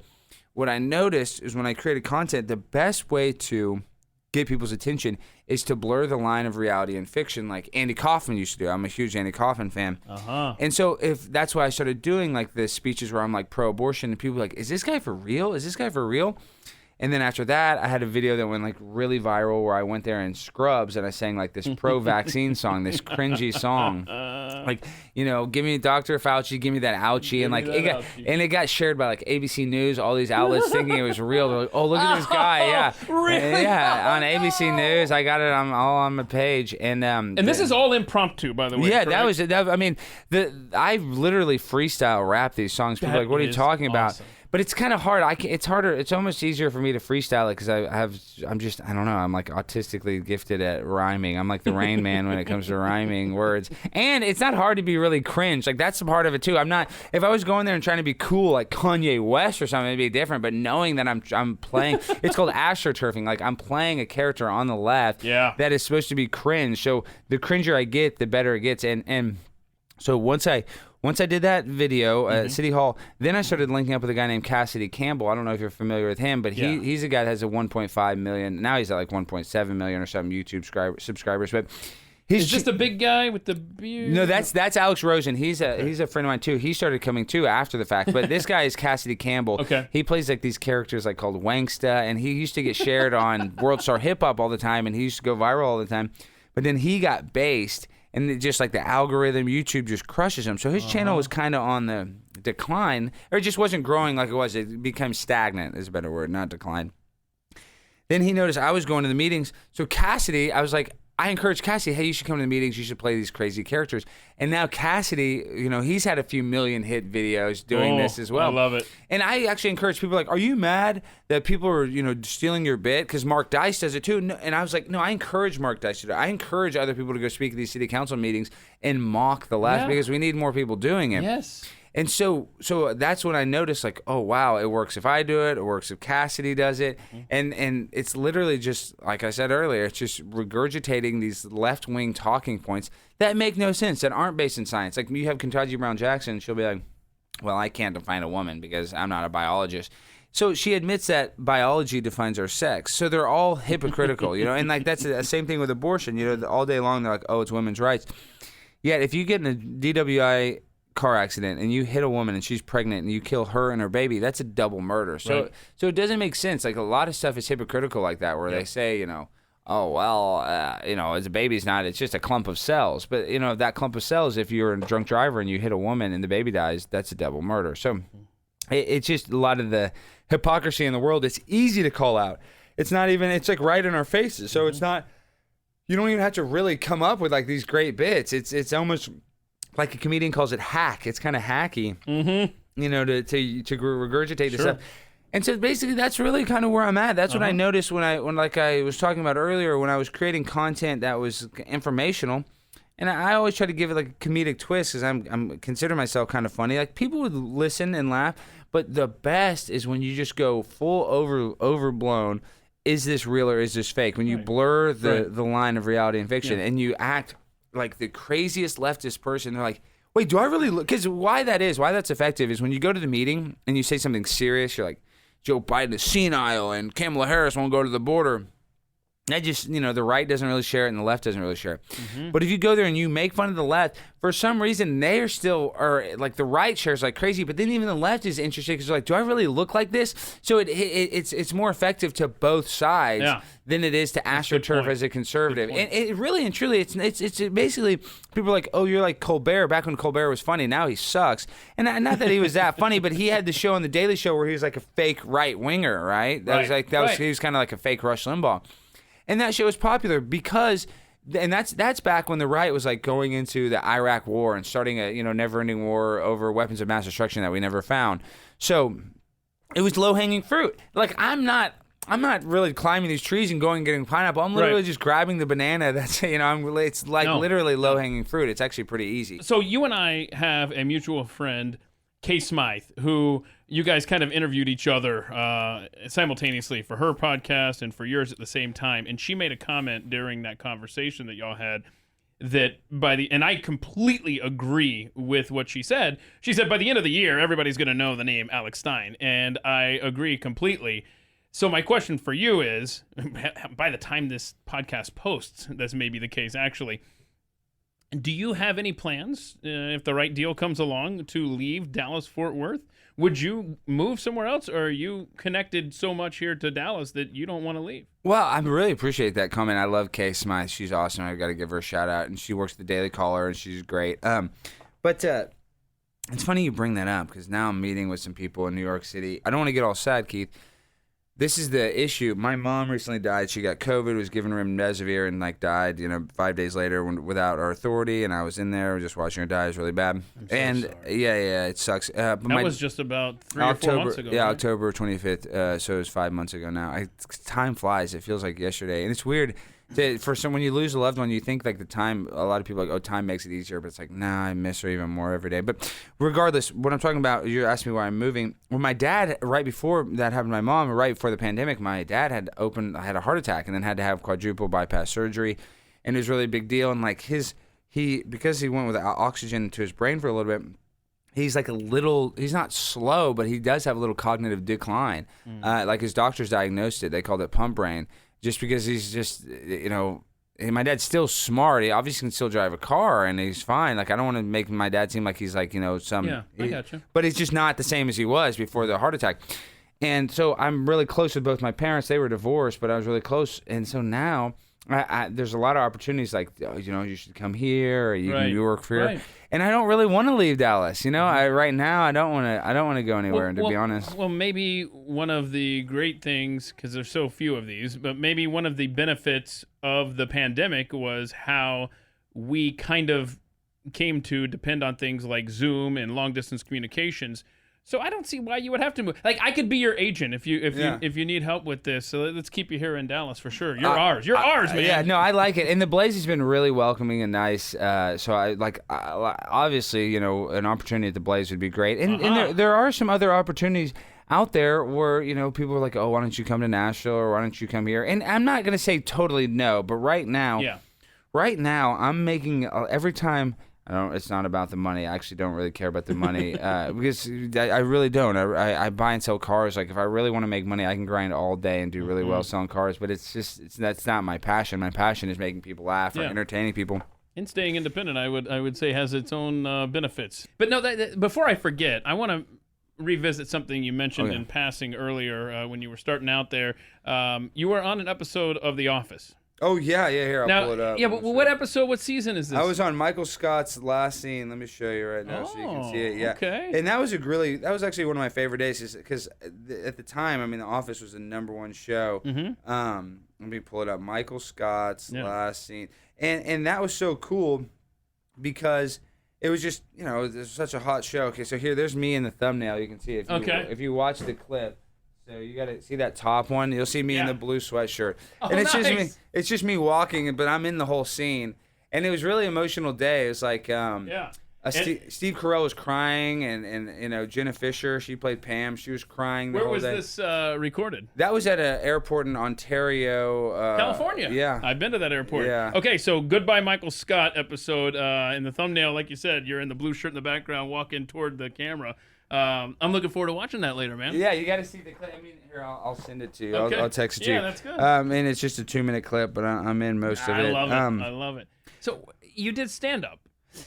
Speaker 3: what I noticed is when I created content, the best way to get people's attention is to blur the line of reality and fiction, like Andy Kaufman used to do. I'm a huge Andy Kaufman fan. And so if that's why I started doing like the speeches where I'm like pro-abortion, and people were like, is this guy for real? Is this guy for real? And then after that, I had a video that went like really viral where I went there in scrubs and I sang like this pro-vaccine song, this cringy song. Like, give me Dr. Fauci, give me that ouchie. And like it got shared by like ABC News, all these outlets thinking it was real. They're like, oh, look at this guy. Yeah.
Speaker 1: Really?
Speaker 3: Yeah. On ABC News, I got it all on my page. And
Speaker 1: this is all impromptu, by the way.
Speaker 3: Yeah,
Speaker 1: correct?
Speaker 3: I mean, I literally freestyle rap these songs. People are like, what are you talking about? But it's kind of hard. It's harder. It's almost easier for me to freestyle it because I'm don't know. I'm like autistically gifted at rhyming. I'm like the Rain Man when it comes to rhyming words. And it's not hard to be really cringe. Like that's a part of it too. I'm not. If I was going there and trying to be cool like Kanye West or something, it'd be different. But knowing that I'm playing, it's called astroturfing. Like I'm playing a character on the left that is supposed to be cringe. So the cringer I get, the better it gets. And so once I did that video at City Hall, then I started linking up with a guy named Cassidy Campbell. I don't know if you're familiar with him, but he's a guy that has a 1.5 million. Now he's at like 1.7 million or something YouTube subscribers. But
Speaker 1: Is this the big guy with the beard?
Speaker 3: No, that's Alex Rosen. He's a friend of mine too. He started coming too after the fact. But this guy is Cassidy Campbell.
Speaker 1: Okay.
Speaker 3: He plays like these characters like called Wangsta, and he used to get shared on World Star Hip Hop all the time, and he used to go viral all the time. But then he got based, and it just like the algorithm, YouTube just crushes him. So his channel was kind of on the decline, or it just wasn't growing like it was. It became stagnant is a better word, not decline. Then he noticed I was going to the meetings. So Cassidy, I was like, I encouraged Cassidy, hey, you should come to the meetings. You should play these crazy characters. And now Cassidy, he's had a few million hit videos doing this as well.
Speaker 1: I love it.
Speaker 3: And I actually encourage people like, are you mad that people are, stealing your bit? Because Mark Dice does it too. No, and I was like, no, I encourage Mark Dice to do it. I encourage other people to go speak at these city council meetings and mock the left because we need more people doing it.
Speaker 1: Yes.
Speaker 3: And so that's when I noticed, like, oh, wow, it works if I do it. It works if Cassidy does it. And it's literally just, like I said earlier, it's just regurgitating these left-wing talking points that make no sense, that aren't based in science. Like, you have Ketanji Brown Jackson. She'll be like, well, I can't define a woman because I'm not a biologist. So she admits that biology defines our sex. So they're all hypocritical, And, like, that's the same thing with abortion. All day long they're like, oh, it's women's rights. Yet if you get in a DWI car accident and you hit a woman and she's pregnant and you kill her and her baby, that's a double murder. So so it doesn't make sense. Like a lot of stuff is hypocritical like that where they say, oh, well, as a baby's not, it's just a clump of cells. But, that clump of cells, if you're a drunk driver and you hit a woman and the baby dies, that's a double murder. So it's just a lot of the hypocrisy in the world. It's easy to call out. It's not even, it's like right in our faces. So it's not, you don't even have to really come up with like these great bits. It's almost like a comedian calls it hack. It's kind of hacky, to regurgitate this stuff. And so basically that's really kind of where I'm at. That's what I noticed when I was talking about earlier, when I was creating content that was informational. And I always try to give it like a comedic twist because I'm consider myself kind of funny. Like people would listen and laugh, but the best is when you just go full overblown. Is this real or is this fake? When you blur the line of reality and fiction and you act like the craziest leftist person, they're like, wait, do I really look? Because why that's effective is when you go to the meeting and you say something serious, you're like, Joe Biden is senile and Kamala Harris won't go to the border. That just, the right doesn't really share it and the left doesn't really share it. But if you go there and you make fun of the left, for some reason they are still, or like the right shares like crazy, but then even the left is interested because they're like, do I really look like this? So it's more effective to both sides than it is to astroturf as a conservative. And it really and truly, it's basically, people are like, oh, you're like Colbert back when Colbert was funny. Now he sucks. And not that he was that funny, but he had the show on The Daily Show where he was like a fake right winger, right? He was kind of like a fake Rush Limbaugh. And that show was popular because, and that's back when the right was like going into the Iraq war and starting a never-ending war over weapons of mass destruction that we never found. So it was low-hanging fruit. Like I'm not really climbing these trees and going and getting pineapple. I'm literally just grabbing the banana. That's it's like literally low-hanging fruit. It's actually pretty easy.
Speaker 1: So you and I have a mutual friend, Kay Smythe, who you guys kind of interviewed each other simultaneously for her podcast and for yours at the same time. And she made a comment during that conversation that y'all had that and I completely agree with what she said. She said by the end of the year, everybody's going to know the name Alex Stein. And I agree completely. So my question for you is, by the time this podcast posts, this may be the case actually, do you have any plans, if the right deal comes along, to leave Dallas-Fort Worth? Would you move somewhere else, or are you connected so much here to Dallas that you don't want to leave?
Speaker 3: Well, I really appreciate that comment. I love Kay Smythe. She's awesome. I've got to give her a shout-out. And she works at the Daily Caller, and she's great. But it's funny you bring that up, because now I'm meeting with some people in New York City. I don't want to get all sad, Keith. This is the issue. My mom recently died. She got COVID, was given remdesivir, and died, 5 days later without our authority. And I was in there just watching her die. It was really bad.
Speaker 1: I'm so sorry.
Speaker 3: Yeah, it sucks. But
Speaker 1: that was just about 3 or 4 months ago.
Speaker 3: Yeah,
Speaker 1: right?
Speaker 3: October 25th. So it was 5 months ago now. Time flies. It feels like yesterday, and it's weird. For when you lose a loved one, you think like the time. A lot of people are like, oh, time makes it easier, but it's like, nah, I miss her even more every day. But regardless, what I'm talking about, you're asking me why I'm moving. When my dad, right before that happened to my mom, right before the pandemic, my dad had a heart attack and then had to have quadruple bypass surgery, and it was really a big deal. And because he went with oxygen to his brain for a little bit. He's he's not slow, but he does have a little cognitive decline. Like his doctors diagnosed it. They called it pump brain. Just because he's just, my dad's still smart. He obviously can still drive a car, and he's fine. Like, I don't want to make my dad seem like he's like, some.
Speaker 1: Yeah, I gotcha.
Speaker 3: But he's just not the same as he was before the heart attack. And so I'm really close with both my parents. They were divorced, but I was really close. And so now there's a lot of opportunities like, you should come here, or you can work for here.
Speaker 1: Right.
Speaker 3: And I don't really want to leave Dallas. Right now I don't want to go anywhere. To be honest.
Speaker 1: Well, maybe one of the great things, because there's so few of these, but maybe one of the benefits of the pandemic was how we kind of came to depend on things like Zoom and long distance communications. So I don't see why you would have to move. Like, I could be your agent if you need help with this. So let's keep you here in Dallas for sure. You're ours. You're ours, man.
Speaker 3: Yeah, no, I like it. And the Blaze has been really welcoming and nice. So I obviously, an opportunity at the Blaze would be great. And there are some other opportunities out there where, people are like, oh, why don't you come to Nashville, or why don't you come here? And I'm not going to say totally no, but right now I'm making every time. It's not about the money. I actually don't really care about the money because I really don't. I buy and sell cars. Like, if I really want to make money, I can grind all day and do really well selling cars. But that's not my passion. My passion is making people laugh or entertaining people.
Speaker 1: And staying independent, I would say, has its own benefits. But no, before I forget, I want to revisit something you mentioned in passing earlier when you were starting out there. You were on an episode of The Office.
Speaker 3: Oh, yeah, here, I'll pull it up.
Speaker 1: Yeah, but what episode, what season is this?
Speaker 3: I was on Michael Scott's last scene. Let me show you right now so you can see it. Yeah.
Speaker 1: Okay.
Speaker 3: And that was actually one of my favorite days because at the time, The Office was the number 1 show. Mm-hmm. Let me pull it up. Michael Scott's last scene. And that was so cool because it was just, it was such a hot show. Okay, so there's me in the thumbnail. You can see it. If you watch the clip. So you got to see that top one. You'll see me in the blue sweatshirt. And it's just me. It's just me walking, but I'm in the whole scene. And it was a really emotional day. It was like Steve Carell was crying, and Jenna Fisher, she played Pam. She was crying the whole day.
Speaker 1: Where was this recorded?
Speaker 3: That was at an airport in Ontario,
Speaker 1: California.
Speaker 3: Yeah,
Speaker 1: I've been to that airport.
Speaker 3: Yeah.
Speaker 1: Okay, so Goodbye Michael Scott episode. In the thumbnail, like you said, you're in the blue shirt in the background, walking toward the camera. I'm looking forward to watching that later, man.
Speaker 3: Yeah, you got to see the clip. Here, I'll send it to you. Okay. I'll text it to you.
Speaker 1: Yeah, that's good.
Speaker 3: And it's just a 2-minute clip, but I'm in most of it.
Speaker 1: I love it. So you did stand up.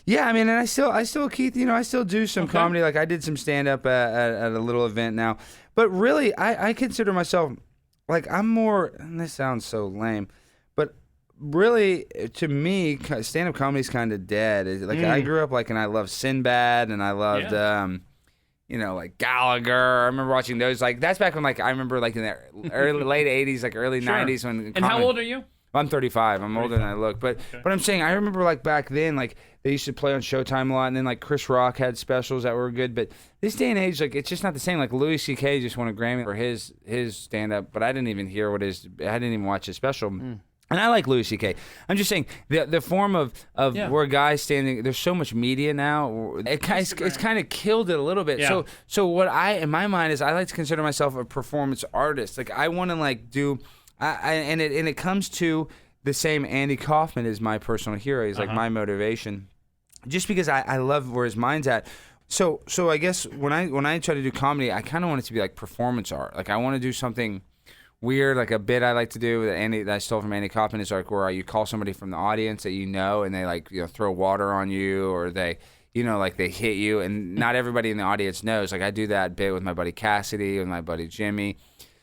Speaker 3: Yeah, and I still Keith, I still do some comedy. Like, I did some stand up at a little event now. But really, I consider myself like I'm more, and this sounds so lame, but really, to me, stand up comedy is kind of dead. Like, I grew up and I loved Sinbad, and I loved like Gallagher. I remember watching those. Like, that's back when I remember in the late 80s, early 90s when.
Speaker 1: And how old are you?
Speaker 3: I'm 35. I'm older than I look. But I'm saying, I remember back then, they used to play on Showtime a lot, and then Chris Rock had specials that were good. But this day and age, it's just not the same. Louis C.K. just won a Grammy for his stand up, but I didn't even hear I didn't even watch his special. And I like Louis C.K. I'm just saying the form of where guys standing. There's so much media now. It's kind of killed it a little bit.
Speaker 1: Yeah.
Speaker 3: So what in my mind is, I like to consider myself a performance artist. I want to do. And it comes to the same. Andy Kaufman is my personal hero. He's my motivation, just because I love where his mind's at. So I guess when I try to do comedy, I kind of want it to be performance art. I want to do something weird, a bit I like to do that I stole from Andy Kaufman is where you call somebody from the audience that and they throw water on you, or they they hit you, and not everybody in the audience knows. I do that bit with my buddy Cassidy and my buddy Jimmy.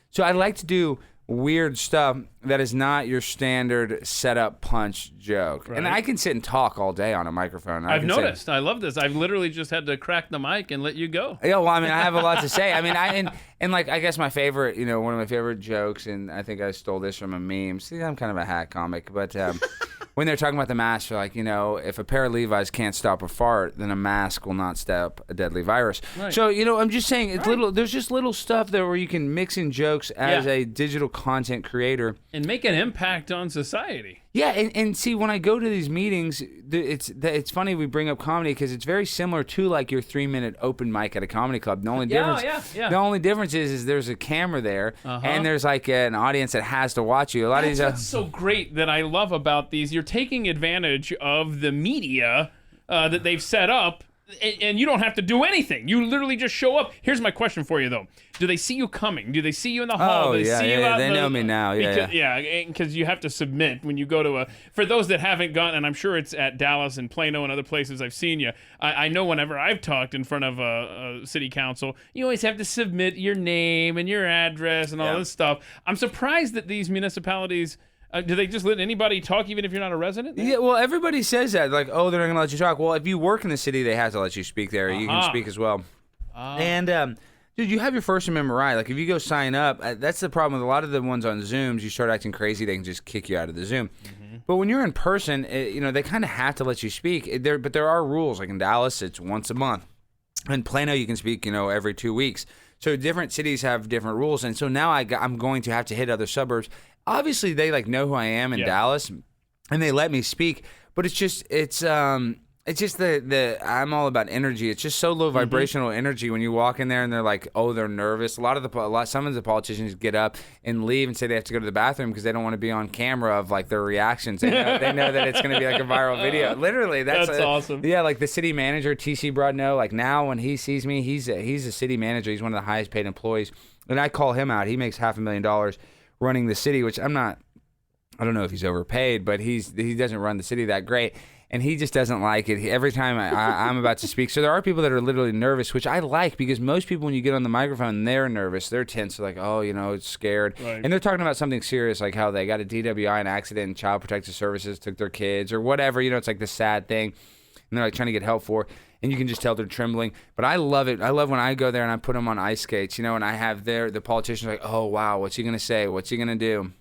Speaker 3: So I like to do weird stuff that is not your standard setup punch joke. Right. And I can sit and talk all day on a microphone.
Speaker 1: I've noticed. I love this. I've literally just had to crack the mic and let you go.
Speaker 3: Yeah, well, I have a lot to say. I guess my favorite, one of my favorite jokes, and I think I stole this from a meme. See, I'm kind of a hack comic, but when they're talking about the mask, they're if a pair of Levi's can't stop a fart, then a mask will not stop a deadly virus. Right. So, I'm just saying, it's little. There's just little stuff there where you can mix in jokes as a digital content creator
Speaker 1: and make an impact on society.
Speaker 3: Yeah, and see, when I go to these meetings, it's funny we bring up comedy because it's very similar to your 3-minute open mic at a comedy club. The only difference is there's a camera there, and there's an audience that has to watch you.
Speaker 1: That's so great that I love about these. You're taking advantage of the media that they've set up and you don't have to do anything. You literally just show up. Here's my question for you, though. Do they see you coming? Do they see you in the hall?
Speaker 3: Oh,
Speaker 1: Do they see you out
Speaker 3: they know me now.
Speaker 1: Because you have to submit when you go to for those that haven't gone, and I'm sure it's at Dallas and Plano and other places I've seen you. I know whenever I've talked in front of a city council, you always have to submit your name and your address and all this stuff. I'm surprised that these municipalities... do they just let anybody talk even if you're not a resident?
Speaker 3: Yeah, well, everybody says that. Like, oh, they're not going to let you talk. Well, if you work in the city, they have to let you speak there. You can speak as well. And, dude, you have your First Amendment right. Like, if you go sign up, that's the problem with a lot of the ones on Zooms. You start acting crazy, they can just kick you out of the Zoom. Mm-hmm. But when you're in person, they kind of have to let you speak. But there are rules. Like in Dallas, it's once a month. In Plano, you can speak, every 2 weeks. So different cities have different rules. And so now I'm going to have to hit other suburbs. Obviously, they know who I am in Dallas, and they let me speak. But it's just the I'm all about energy. It's just so low vibrational energy when you walk in there and they're like, oh, they're nervous. Some of the politicians get up and leave and say they have to go to the bathroom because they don't want to be on camera of their reactions. They know that it's going to be a viral video. Literally, that's
Speaker 1: awesome.
Speaker 3: Yeah, the city manager TC Broadno. Now when he sees me, he's a city manager. He's one of the highest paid employees, and I call him out. He makes $500,000 running the city, which I don't know if he's overpaid, but he doesn't run the city that great, and he just doesn't like it. Every time I'm about to speak, so there are people that are literally nervous, which I like, because most people, when you get on the microphone, they're nervous, they're tense, they're like, oh, it's scared,
Speaker 1: right.
Speaker 3: And they're talking about something serious, like how they got a DWI, an accident, and Child Protective Services took their kids, or whatever. It's like this sad thing, and they're trying to get help for. And you can just tell they're trembling. But I love it. I love when I go there and I put them on ice skates, and I have the politicians like, oh, wow, what's he going to say? What's he going to do?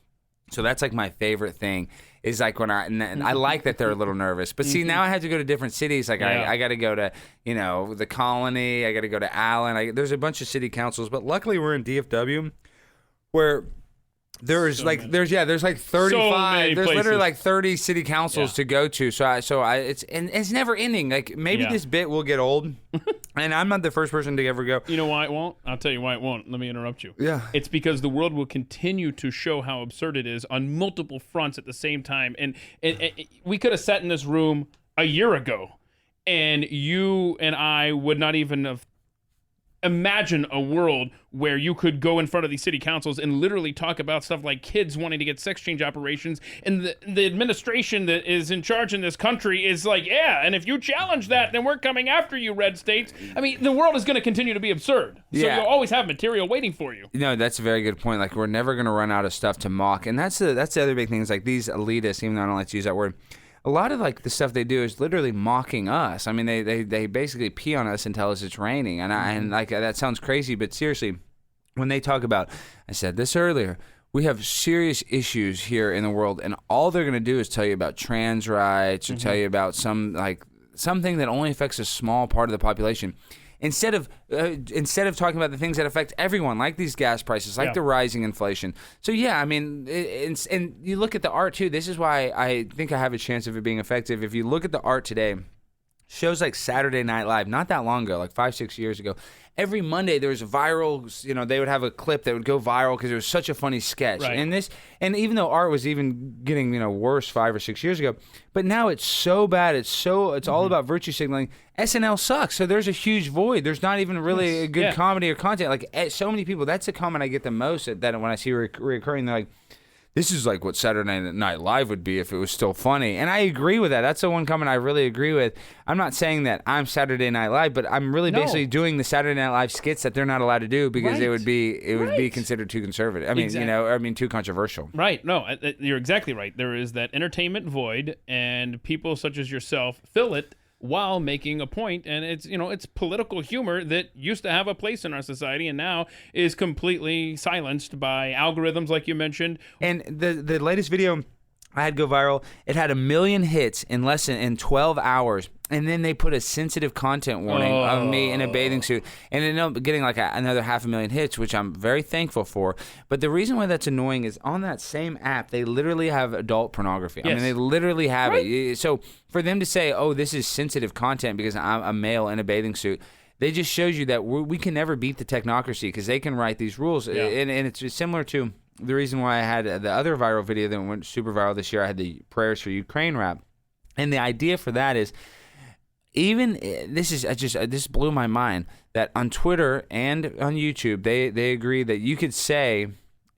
Speaker 3: So that's my favorite thing is when and I like that they're a little nervous. But see, now I have to go to different cities. I got to go to, the Colony. I got to go to Allen. There's a bunch of city councils. But luckily we're in DFW where... There's 35. There's literally 30 city councils to go to. It's never ending. Maybe this bit will get old, and I'm not the first person to ever go.
Speaker 1: You know why it won't? I'll tell you why it won't. Let me interrupt you.
Speaker 3: Yeah.
Speaker 1: It's because the world will continue to show how absurd it is on multiple fronts at the same time. And we could have sat in this room a year ago, and you and I would not even have imagine a world where you could go in front of these city councils and literally talk about stuff like kids wanting to get sex change operations, and the administration that is in charge in this country is like, and if you challenge that, then we're coming after you, red states. I mean, the world is going to continue to be absurd. So you'll always have material waiting for you.
Speaker 3: That's a very good point. We're never going to run out of stuff to mock, and that's the other big thing is these elitists, even though I don't like to use that word, a lot of the stuff they do is literally mocking us. I mean, they basically pee on us and tell us it's raining, and that sounds crazy, but seriously, when they talk about, I said this earlier, we have serious issues here in the world, and all they're going to do is tell you about trans rights or tell you about something that only affects a small part of the population. Instead of talking about the things that affect everyone, like these gas prices, like the rising inflation. So I mean, and you look at the art too. This is why I think I have a chance of it being effective. If you look at the art today, shows like Saturday Night Live, not that long ago, like 5-6 years ago, every Monday there was a viral, they would have a clip that would go viral because it was such a funny sketch.
Speaker 1: Right.
Speaker 3: And even though art was even getting, worse 5 or 6 years ago, but now it's so bad, it's all about virtue signaling. SNL sucks, so there's a huge void. There's not even really a good comedy or content. So many people, that's the comment I get the most that when I see reoccurring, they're like, this is like what Saturday Night Live would be if it was still funny. And I agree with that. That's the one comment I really agree with. I'm not saying that I'm Saturday Night Live, but I'm really basically doing the Saturday Night Live skits that they're not allowed to do because it would be considered too conservative. I mean, too controversial.
Speaker 1: Right. No, you're exactly right. There is that entertainment void, and people such as yourself fill it while making a point, and it's political humor that used to have a place in our society and now is completely silenced by algorithms like you mentioned.
Speaker 3: And the latest video I had go viral, it had 1 million hits in 12 hours. And then they put a sensitive content warning of me in a bathing suit. And it ended up getting another 500,000 hits, which I'm very thankful for. But the reason why that's annoying is on that same app, they literally have adult pornography.
Speaker 1: Yes.
Speaker 3: I mean, they literally have it. So for them to say, oh, this is sensitive content because I'm a male in a bathing suit, they just shows you that we can never beat the technocracy because they can write these rules. Yeah. And it's similar to the reason why I had the other viral video that went super viral this year. I had the Prayers for Ukraine rap. And the idea for that is, even this blew my mind that on Twitter and on YouTube they agree that you could say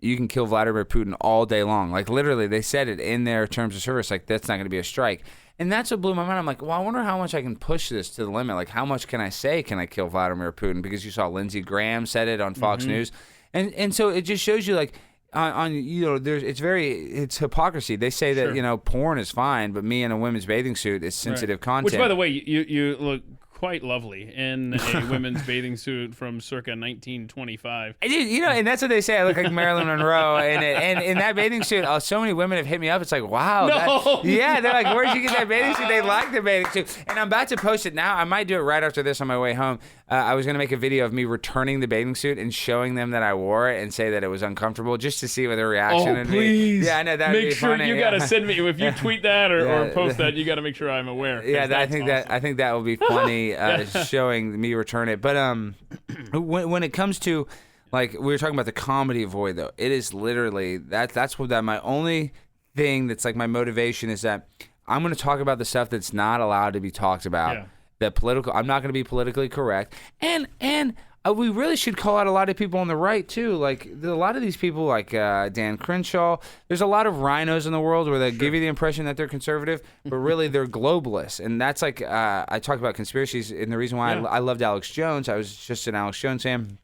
Speaker 3: you can kill Vladimir Putin all day long. Like literally, they said it in their terms of service. Like that's not going to be a strike. And that's what blew my mind. I'm like, well, I wonder how much I can push this to the limit. Like, how much can I say? Can I kill Vladimir Putin? Because you saw Lindsey Graham said it on Fox News, and so it just shows you like. It's hypocrisy. They say that porn is fine, but me in a women's bathing suit is sensitive content.
Speaker 1: Which, by the way, you look quite lovely in a women's bathing suit from circa 1925.
Speaker 3: And that's what they say. I look like Marilyn Monroe, and in that bathing suit, so many women have hit me up. It's like, wow, they're like, where'd you get that bathing suit? They like the bathing suit, and I'm about to post it now. I might do it right after this on my way home. I was going to make a video of me returning the bathing suit and showing them that I wore it and say that it was uncomfortable just to see what their reaction would be.
Speaker 1: Please.
Speaker 3: Yeah, I know that would be funny.
Speaker 1: Make sure you got to send me, if you tweet that or post that, you got to make sure I'm aware.
Speaker 3: Yeah, I think that will be funny showing me return it. But when it comes to, like, we were talking about the comedy void, though, it is literally, that's what my only thing that's like my motivation is that I'm going to talk about the stuff that's not allowed to be talked about. Yeah. I'm not going to be politically correct, and we really should call out a lot of people on the right too. Like a lot of these people, like Dan Crenshaw. There's a lot of rhinos in the world where they give you the impression that they're conservative, but really they're globalists. And that's like I talk about conspiracies, and the reason why I loved Alex Jones. I was just an Alex Jones fan,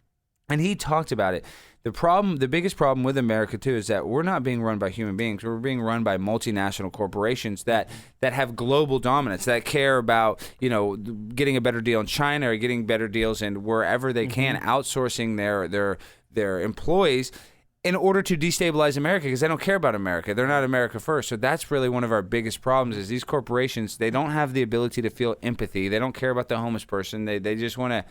Speaker 3: and he talked about it. The biggest problem with America too is that we're not being run by human beings. We're being run by multinational corporations that have global dominance, that care about getting a better deal in China or getting better deals in wherever they can, outsourcing their employees in order to destabilize America because they don't care about America. They're not America first. So that's really one of our biggest problems is these corporations, they don't have the ability to feel empathy. They don't care about the homeless person. They just want to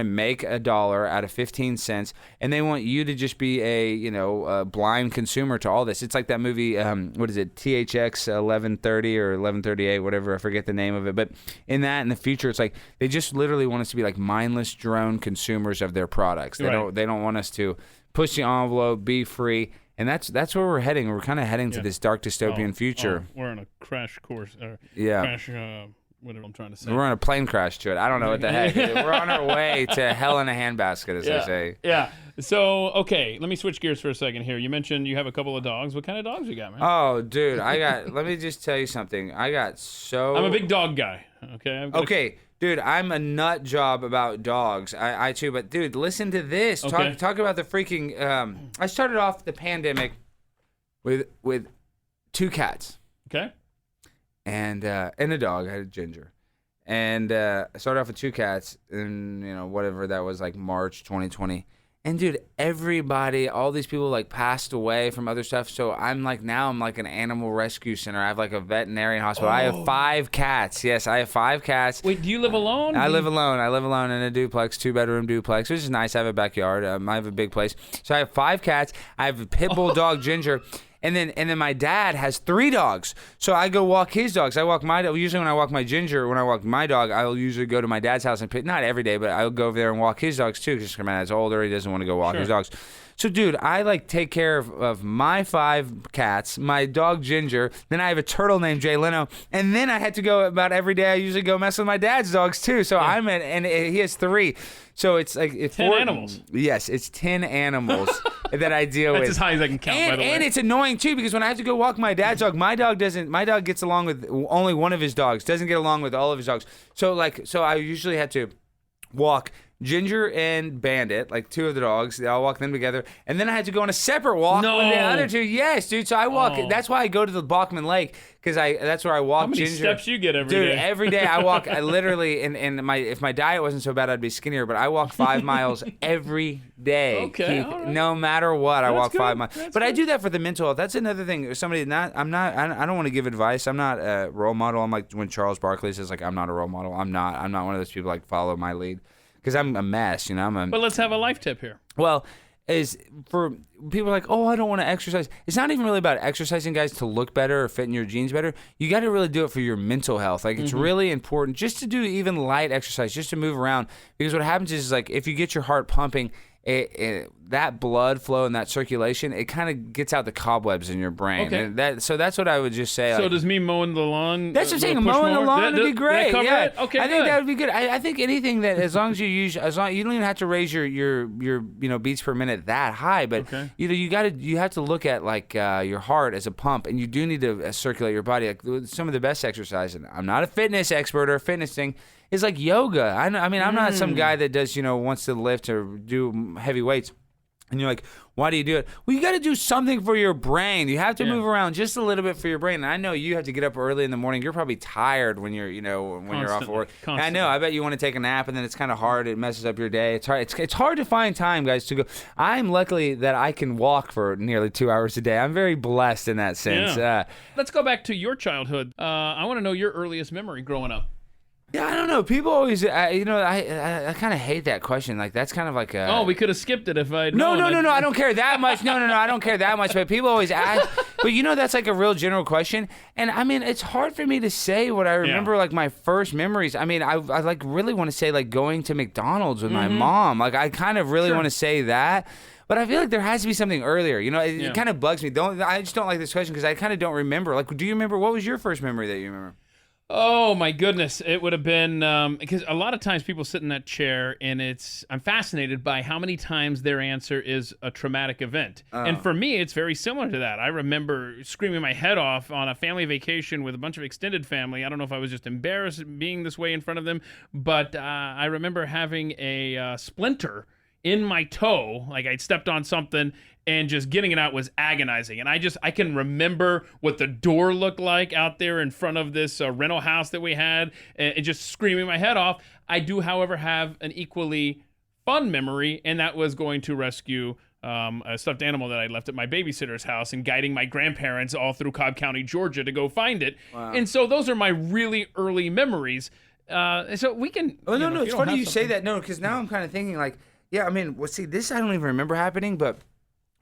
Speaker 3: make $1 out of 15 cents, and they want you to just be a blind consumer to all this. It's like that movie, what is it, THX 1130 or 1138, whatever, I forget the name of it. But in the future, it's like they just literally want us to be like mindless drone consumers of their products. They don't want us to push the envelope, be free, and that's where we're heading. We're kind of heading to this dark dystopian future.
Speaker 1: We're on a crash course. Whatever I'm trying to say.
Speaker 3: We're on a plane crash to it. I don't know what the heck. We're on our way to hell in a handbasket, as they say.
Speaker 1: Yeah. So, okay, let me switch gears for a second here. You mentioned you have a couple of dogs. What kind of dogs you got, man?
Speaker 3: Oh, dude, let me just tell you something. I'm
Speaker 1: a big dog guy, okay?
Speaker 3: Okay, dude, I'm a nut job about dogs. I too, but dude, listen to this.
Speaker 1: Okay.
Speaker 3: Talk about the freaking, I started off the pandemic with 2 cats.
Speaker 1: Okay.
Speaker 3: And a dog. I had a ginger. And I started off with 2 cats in, whatever that was, like March 2020. And dude, everybody, all these people like passed away from other stuff. So I'm like an animal rescue center. I have like a veterinarian hospital. I have 5 cats. Yes, I have 5 cats.
Speaker 1: Wait, do you live alone?
Speaker 3: I live alone. I live alone in a duplex, 2-bedroom duplex, which is nice. I have a backyard. I have a big place. So I have 5 cats. I have a pit bull dog, Ginger. And then my dad has 3 dogs. So I go walk his dogs. I walk my dog. Usually when I walk my Ginger, when I walk my dog, I'll usually go to my dad's house and not every day, but I'll go over there and walk his dogs too because my dad's older. He doesn't want to go walk his dogs. So, dude, I like take care of my 5 cats, my dog Ginger. Then I have a turtle named Jay Leno. And then I had to go about every day. I usually go mess with my dad's dogs too. So and he has 3. So it's like
Speaker 1: 10 animals.
Speaker 3: Yes, it's 10 animals that I deal with.
Speaker 1: That's as high as I can count, by the way.
Speaker 3: And it's annoying too because when I have to go walk my dad's dog, my dog gets along with only one of his dogs. Doesn't get along with all of his dogs. So I usually had to walk Ginger and Bandit, like 2 of the dogs. I'll walk them together. And then I had to go on a separate walk with the other 2. Yes, dude. So I walk. That's why I go to the Bachman Lake because that's where I walk.
Speaker 1: How many
Speaker 3: Ginger.
Speaker 1: steps you get every day?
Speaker 3: Dude, every day I walk. I literally, if my diet wasn't so bad, I'd be skinnier. But I walk 5 miles every day.
Speaker 1: Okay, all right.
Speaker 3: No matter what, I walk 5 miles.
Speaker 1: But
Speaker 3: I do that for the mental health. That's another thing. I don't want to give advice. I'm not a role model. I'm like when Charles Barkley says like I'm not a role model. I'm not one of those people like follow my lead. Because I'm a mess, But
Speaker 1: let's have a life tip here.
Speaker 3: Well, is for people like, oh, I don't want to exercise. It's not even really about exercising, guys, to look better or fit in your jeans better. You got to really do it for your mental health. Like, it's really important just to do even light exercise, just to move around. Because what happens is like, if you get your heart pumping, that blood flow and that circulation, it kind of gets out the cobwebs in your brain.
Speaker 1: Okay.
Speaker 3: And so that's what I would just say.
Speaker 1: So
Speaker 3: like,
Speaker 1: does me mowing the lawn?
Speaker 3: that's what I'm saying.
Speaker 1: push
Speaker 3: Mowing the
Speaker 1: more?
Speaker 3: lawn would be great.
Speaker 1: Cover
Speaker 3: Yeah.
Speaker 1: it? Okay,
Speaker 3: I think
Speaker 1: good.
Speaker 3: that would be good. I think anything that, as long as you don't even have to raise your beats per minute that high, but you have to look at like your heart as a pump, and you do need to circulate your body. Like some of the best exercise, and I'm not a fitness expert or a fitness thing, is like yoga. I mean, I'm not some guy that does wants to lift or do heavy weights. And you're like, why do you do it? Well, you got to do something for your brain. You have to move around just a little bit for your brain. And I know you have to get up early in the morning. You're probably tired when you're, when you're off work. And I know. I bet you want to take a nap, and then it's kind of hard. It messes up your day. It's hard. It's hard to find time, guys, to go. I'm lucky that I can walk for nearly 2 hours a day. I'm very blessed in that sense.
Speaker 1: Yeah. Let's go back to your childhood. I want to know your earliest memory growing up.
Speaker 3: Yeah, I don't know. People always, I kind of hate that question. Like, that's kind of like a...
Speaker 1: Oh, we could have skipped it if I'd
Speaker 3: No,
Speaker 1: known.
Speaker 3: I don't care that much. No, I don't care that much. But people always ask. But that's like a real general question. And I mean, it's hard for me to say what I remember, like my first memories. I mean, I like really want to say like going to McDonald's with my mom. Like, I kind of really want to say that. But I feel like there has to be something earlier. It kind of bugs me. I just don't like this question because I kind of don't remember. Like, do you remember, what was your first memory that you remember?
Speaker 1: Oh my goodness! It would have been because a lot of times people sit in that chair, and I'm fascinated by how many times their answer is a traumatic event. And for me, it's very similar to that. I remember screaming my head off on a family vacation with a bunch of extended family. I don't know if I was just embarrassed being this way in front of them, but I remember having a splinter in my toe, like I'd stepped on something, and just getting it out was agonizing. And I can remember what the door looked like out there in front of this rental house that we had, and just screaming my head off. I do, however, have an equally fun memory, and that was going to rescue a stuffed animal that I left at my babysitter's house and guiding my grandparents all through Cobb County, Georgia to go find it. Wow. And so those are my really early memories. So we can...
Speaker 3: Oh, no, it's funny you say that. No, because now I'm kind of thinking like, yeah, I mean, this I don't even remember happening, but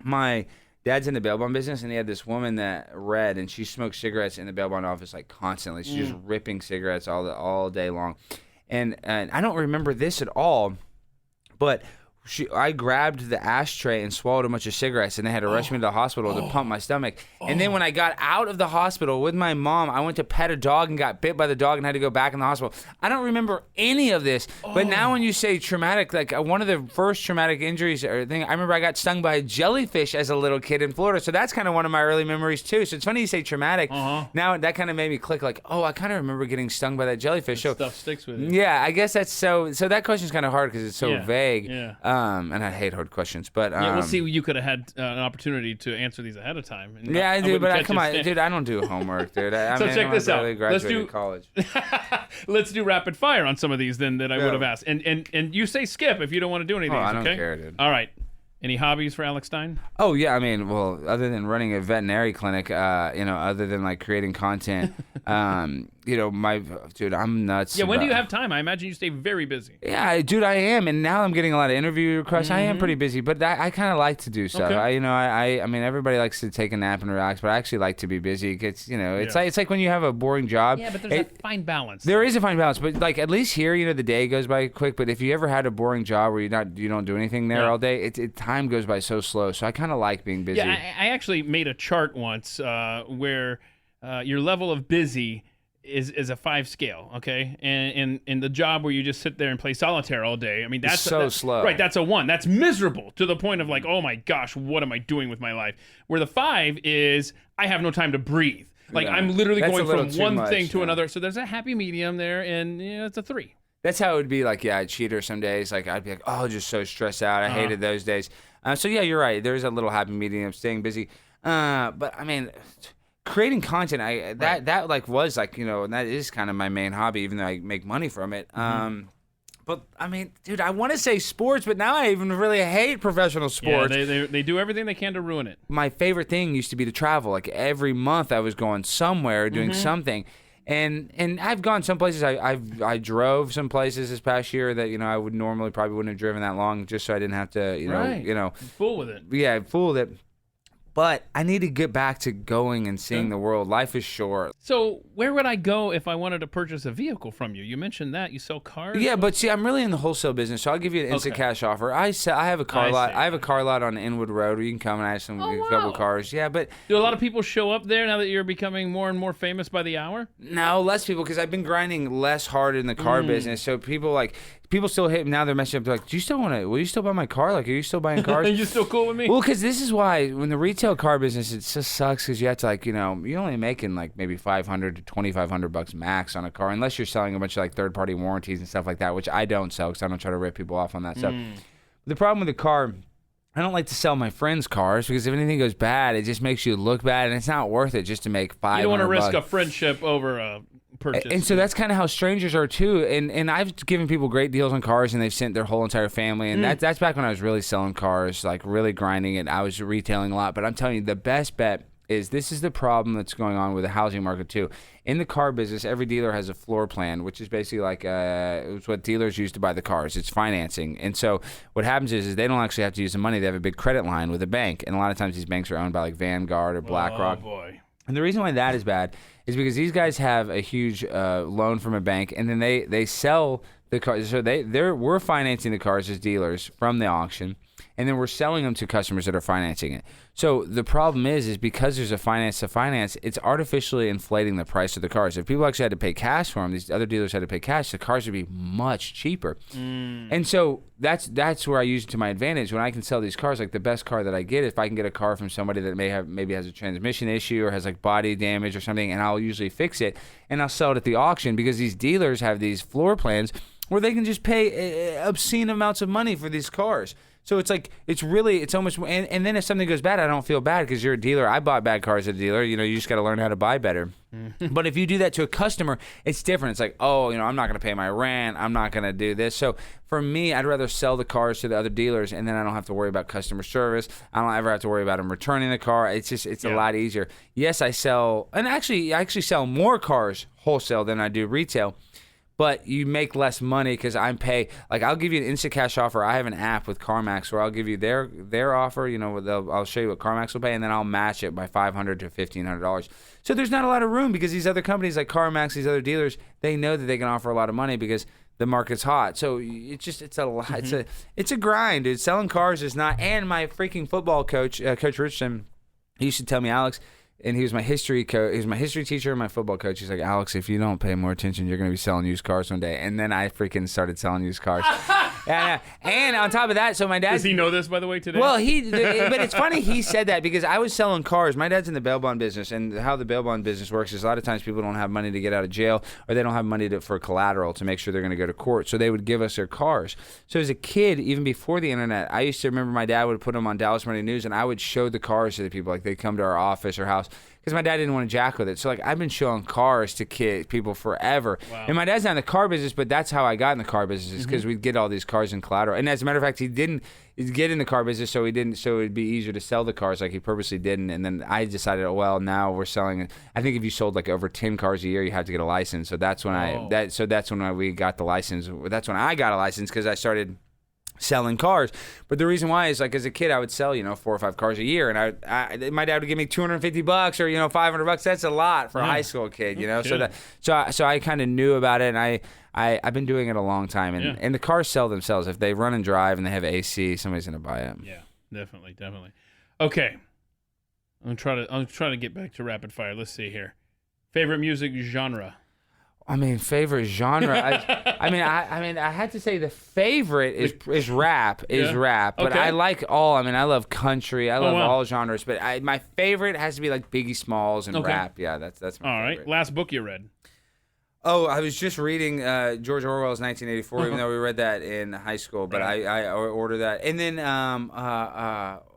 Speaker 3: my dad's in the bail bond business, and he had this woman that read, and she smoked cigarettes in the bail bond office like constantly. She's just ripping cigarettes all day long. And I don't remember this at all, but I grabbed the ashtray and swallowed a bunch of cigarettes, and they had to rush me to the hospital to pump my stomach. And then when I got out of the hospital with my mom, I went to pet a dog and got bit by the dog and had to go back in the hospital. I don't remember any of this, but now when you say traumatic, like one of the first traumatic injuries or thing, I remember I got stung by a jellyfish as a little kid in Florida, so that's kind of one of my early memories too. So it's funny you say traumatic. Now that kind of made me click like, oh, I kind of remember getting stung by that jellyfish. So
Speaker 1: stuff sticks with you.
Speaker 3: Yeah, I guess that's so that question's kind of hard because it's so vague.
Speaker 1: Yeah.
Speaker 3: And I hate hard questions, but
Speaker 1: we'll see. You could have had an opportunity to answer these ahead of time.
Speaker 3: Yeah, I do, but come on, dude, I don't do homework, dude.
Speaker 1: So check this out.
Speaker 3: Let's do college.
Speaker 1: Let's do rapid fire on some of these then that I would have asked. And you say skip if you don't want to do any of these.
Speaker 3: I don't
Speaker 1: okay?
Speaker 3: care, dude.
Speaker 1: All right. Any hobbies for Alex Stein?
Speaker 3: Oh yeah, I mean, well, other than running a veterinary clinic, other than like creating content, dude, I'm nuts.
Speaker 1: Yeah, when do you have time? I imagine you stay very busy.
Speaker 3: Yeah, dude, I am, and now I'm getting a lot of interview requests. I am pretty busy, but I kind of like to do stuff.
Speaker 1: Okay.
Speaker 3: I mean, everybody likes to take a nap and relax, but I actually like to be busy. It's like when you have a boring job.
Speaker 1: Yeah, but there's a fine balance.
Speaker 3: There is a fine balance, but like at least here, the day goes by quick. But if you ever had a boring job where you don't do anything there all day, time goes by so slow. So I kind of like being busy.
Speaker 1: Yeah, I actually made a chart once where your level of busy is a 5 scale, okay? And in the job where you just sit there and play solitaire all day, I mean that's
Speaker 3: slow.
Speaker 1: Right, that's a 1. That's miserable to the point of like, oh my gosh, what am I doing with my life? Where the 5 is I have no time to breathe. Like I'm literally going from one thing to another. So there's a happy medium there, and it's a 3.
Speaker 3: That's how it would be. Like, yeah, I'd cheater some days. Like, I'd be like, oh, just so stressed out. I hated those days. So, yeah, you're right. There's a little happy medium, staying busy. But, I mean, creating content, that like was like, and that is kind of my main hobby, even though I make money from it. But, I mean, dude, I want to say sports, but now I even really hate professional sports.
Speaker 1: Yeah, they do everything they can to ruin it.
Speaker 3: My favorite thing used to be to travel. Like, every month I was going somewhere, doing something. And I've gone some places. I drove some places this past year that I would normally probably wouldn't have driven that long, just so I didn't have to
Speaker 1: fool with it.
Speaker 3: Yeah, fool with it. But I need to get back to going and seeing the world. Life is short.
Speaker 1: So where would I go if I wanted to purchase a vehicle from you? You mentioned that. You sell cars?
Speaker 3: Yeah, but see, I'm really in the wholesale business, so I'll give you an instant cash offer. I have a car lot. I have a car lot on Inwood Road where you can come and I have a couple cars. Yeah, but
Speaker 1: do a lot of people show up there now that you're becoming more and more famous by the hour?
Speaker 3: No, less people, because I've been grinding less hard in the car business. So people still hit me now. They're messaging up. They're like, "Do you still want to? Will you still buy my car? Like, are you still buying cars?
Speaker 1: Are you still cool with me?"
Speaker 3: Well, because this is why when the retail car business, it just sucks because you have to you're only making like maybe $500 to $2,500 max on a car, unless you're selling a bunch of like third-party warranties and stuff like that, which I don't sell because I don't try to rip people off on that stuff. The problem with the car, I don't like to sell my friends' cars because if anything goes bad, it just makes you look bad, and it's not worth it just to make $500.
Speaker 1: You don't want to risk a friendship over a purchase.
Speaker 3: And so that's kind of how strangers are too. And I've given people great deals on cars, and they've sent their whole entire family. And that's back when I was really selling cars, like really grinding it. I was retailing a lot. But I'm telling you, the best bet is this is the problem that's going on with the housing market too. In the car business, every dealer has a floor plan, which is basically like it's what dealers use to buy the cars. It's financing. And so what happens is they don't actually have to use the money. They have a big credit line with a bank. And a lot of times these banks are owned by like Vanguard or BlackRock.
Speaker 1: Oh, boy.
Speaker 3: And the reason why that is bad is because these guys have a huge loan from a bank, and then they sell the cars. So we're financing the cars as dealers from the auction, and then we're selling them to customers that are financing it. So the problem is because there's a finance to finance, it's artificially inflating the price of the cars. If people actually had to pay cash for them, these other dealers had to pay cash, the cars would be much cheaper. And so that's where I use it to my advantage. When I can sell these cars, like the best car that I get, if I can get a car from somebody that maybe has a transmission issue or has like body damage or something, and I'll usually fix it, and I'll sell it at the auction because these dealers have these floor plans where they can just pay obscene amounts of money for these cars. So it's almost, and then if something goes bad, I don't feel bad because you're a dealer. I bought bad cars at a dealer. You just got to learn how to buy better. But if you do that to a customer, it's different. It's like, I'm not going to pay my rent. I'm not going to do this. So for me, I'd rather sell the cars to the other dealers, and then I don't have to worry about customer service. I don't ever have to worry about them returning the car. It's a lot easier. Yes, I sell, and I actually sell more cars wholesale than I do retail. But you make less money because I'll give you an instant cash offer. I have an app with CarMax where I'll give you their offer. I'll show you what CarMax will pay, and then I'll match it by $500 to $1,500. So there's not a lot of room because these other companies like CarMax, these other dealers, they know that they can offer a lot of money because the market's hot. So it's a lot. It's a grind, dude. Selling cars is not. And my freaking football coach, Coach Richardson, he used to tell me, Alex. And he was my history coach. He was my history teacher and my football coach. He's like, Alex, if you don't pay more attention, you're going to be selling used cars one day. And then I freaking started selling used cars. And on top of that, so my dad.
Speaker 1: Does he know this, by the way, today?
Speaker 3: Well, but it's funny he said that because I was selling cars. My dad's in the bail bond business, and how the bail bond business works is a lot of times people don't have money to get out of jail, or they don't have money for collateral to make sure they're going to go to court. So they would give us their cars. So as a kid, even before the internet, I used to remember my dad would put them on Dallas Morning News, and I would show the cars to the people. Like they'd come to our office or house. Because my dad didn't want to jack with it. So, I've been showing cars to people forever. Wow. And my dad's not in the car business, but that's how I got in the car business, because we'd get all these cars in collateral. And as a matter of fact, he didn't get in the car business, so it'd be easier to sell the cars. Like, he purposely didn't. And then I decided, now we're selling. I think if you sold, over 10 cars a year, you have to get a license. So that's when that's when we got the license. That's when I got a license, because I started selling cars. But the reason why is as a kid I would sell 4 or 5 cars a year, and my dad would give me $250 or $500. That's a lot for a high school kid, so I kind of knew about it, and I've been doing it a long time, and the cars sell themselves. If they run and drive and they have AC, somebody's gonna buy it.
Speaker 1: Yeah, definitely. Okay, I'm trying to get back to rapid fire. Let's see here. Favorite music genre?
Speaker 3: Favorite genre. I had to say the favorite is rap. But I like all. I love country. I love all genres. But my favorite has to be Biggie Smalls and rap. Yeah, that's my favorite. All right.
Speaker 1: Last book you read?
Speaker 3: Oh, I was just reading George Orwell's 1984, even though we read that in high school. But I ordered that. And then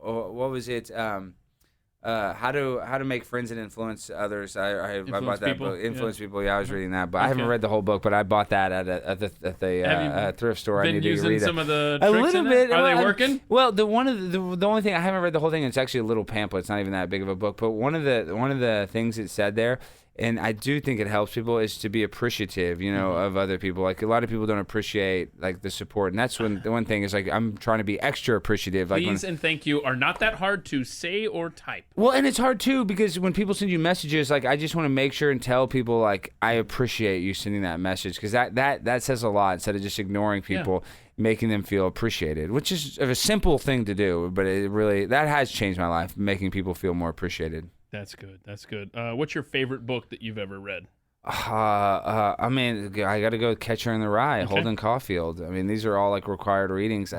Speaker 3: what was it? How to make friends and influence others. I bought that book. Influence people. Yeah, I was reading that, but I haven't read the whole book. But I bought that at the thrift store. I need to read it.
Speaker 1: Been using some of the tricks
Speaker 3: a little bit.
Speaker 1: Are they working?
Speaker 3: Well, the only thing I haven't read the whole thing. It's actually a little pamphlet. It's not even that big of a book. But one of the things it said there And I do think it helps people is to be appreciative, of other people. Like a lot of people don't appreciate like the support, and that's when the one thing is like I'm trying to be extra appreciative. Like
Speaker 1: Please and thank you are not that hard to say or type.
Speaker 3: Well, and it's hard too because when people send you messages, like I just want to make sure and tell people like I appreciate you sending that message because that says a lot instead of just ignoring people. Yeah. Making them feel appreciated, which is a simple thing to do, but that has changed my life, making people feel more appreciated.
Speaker 1: That's good. That's good. What's your favorite book that you've ever read?
Speaker 3: I mean, I got to go with Catcher in the Rye, okay. Holden Caulfield. I mean, these are all like required readings.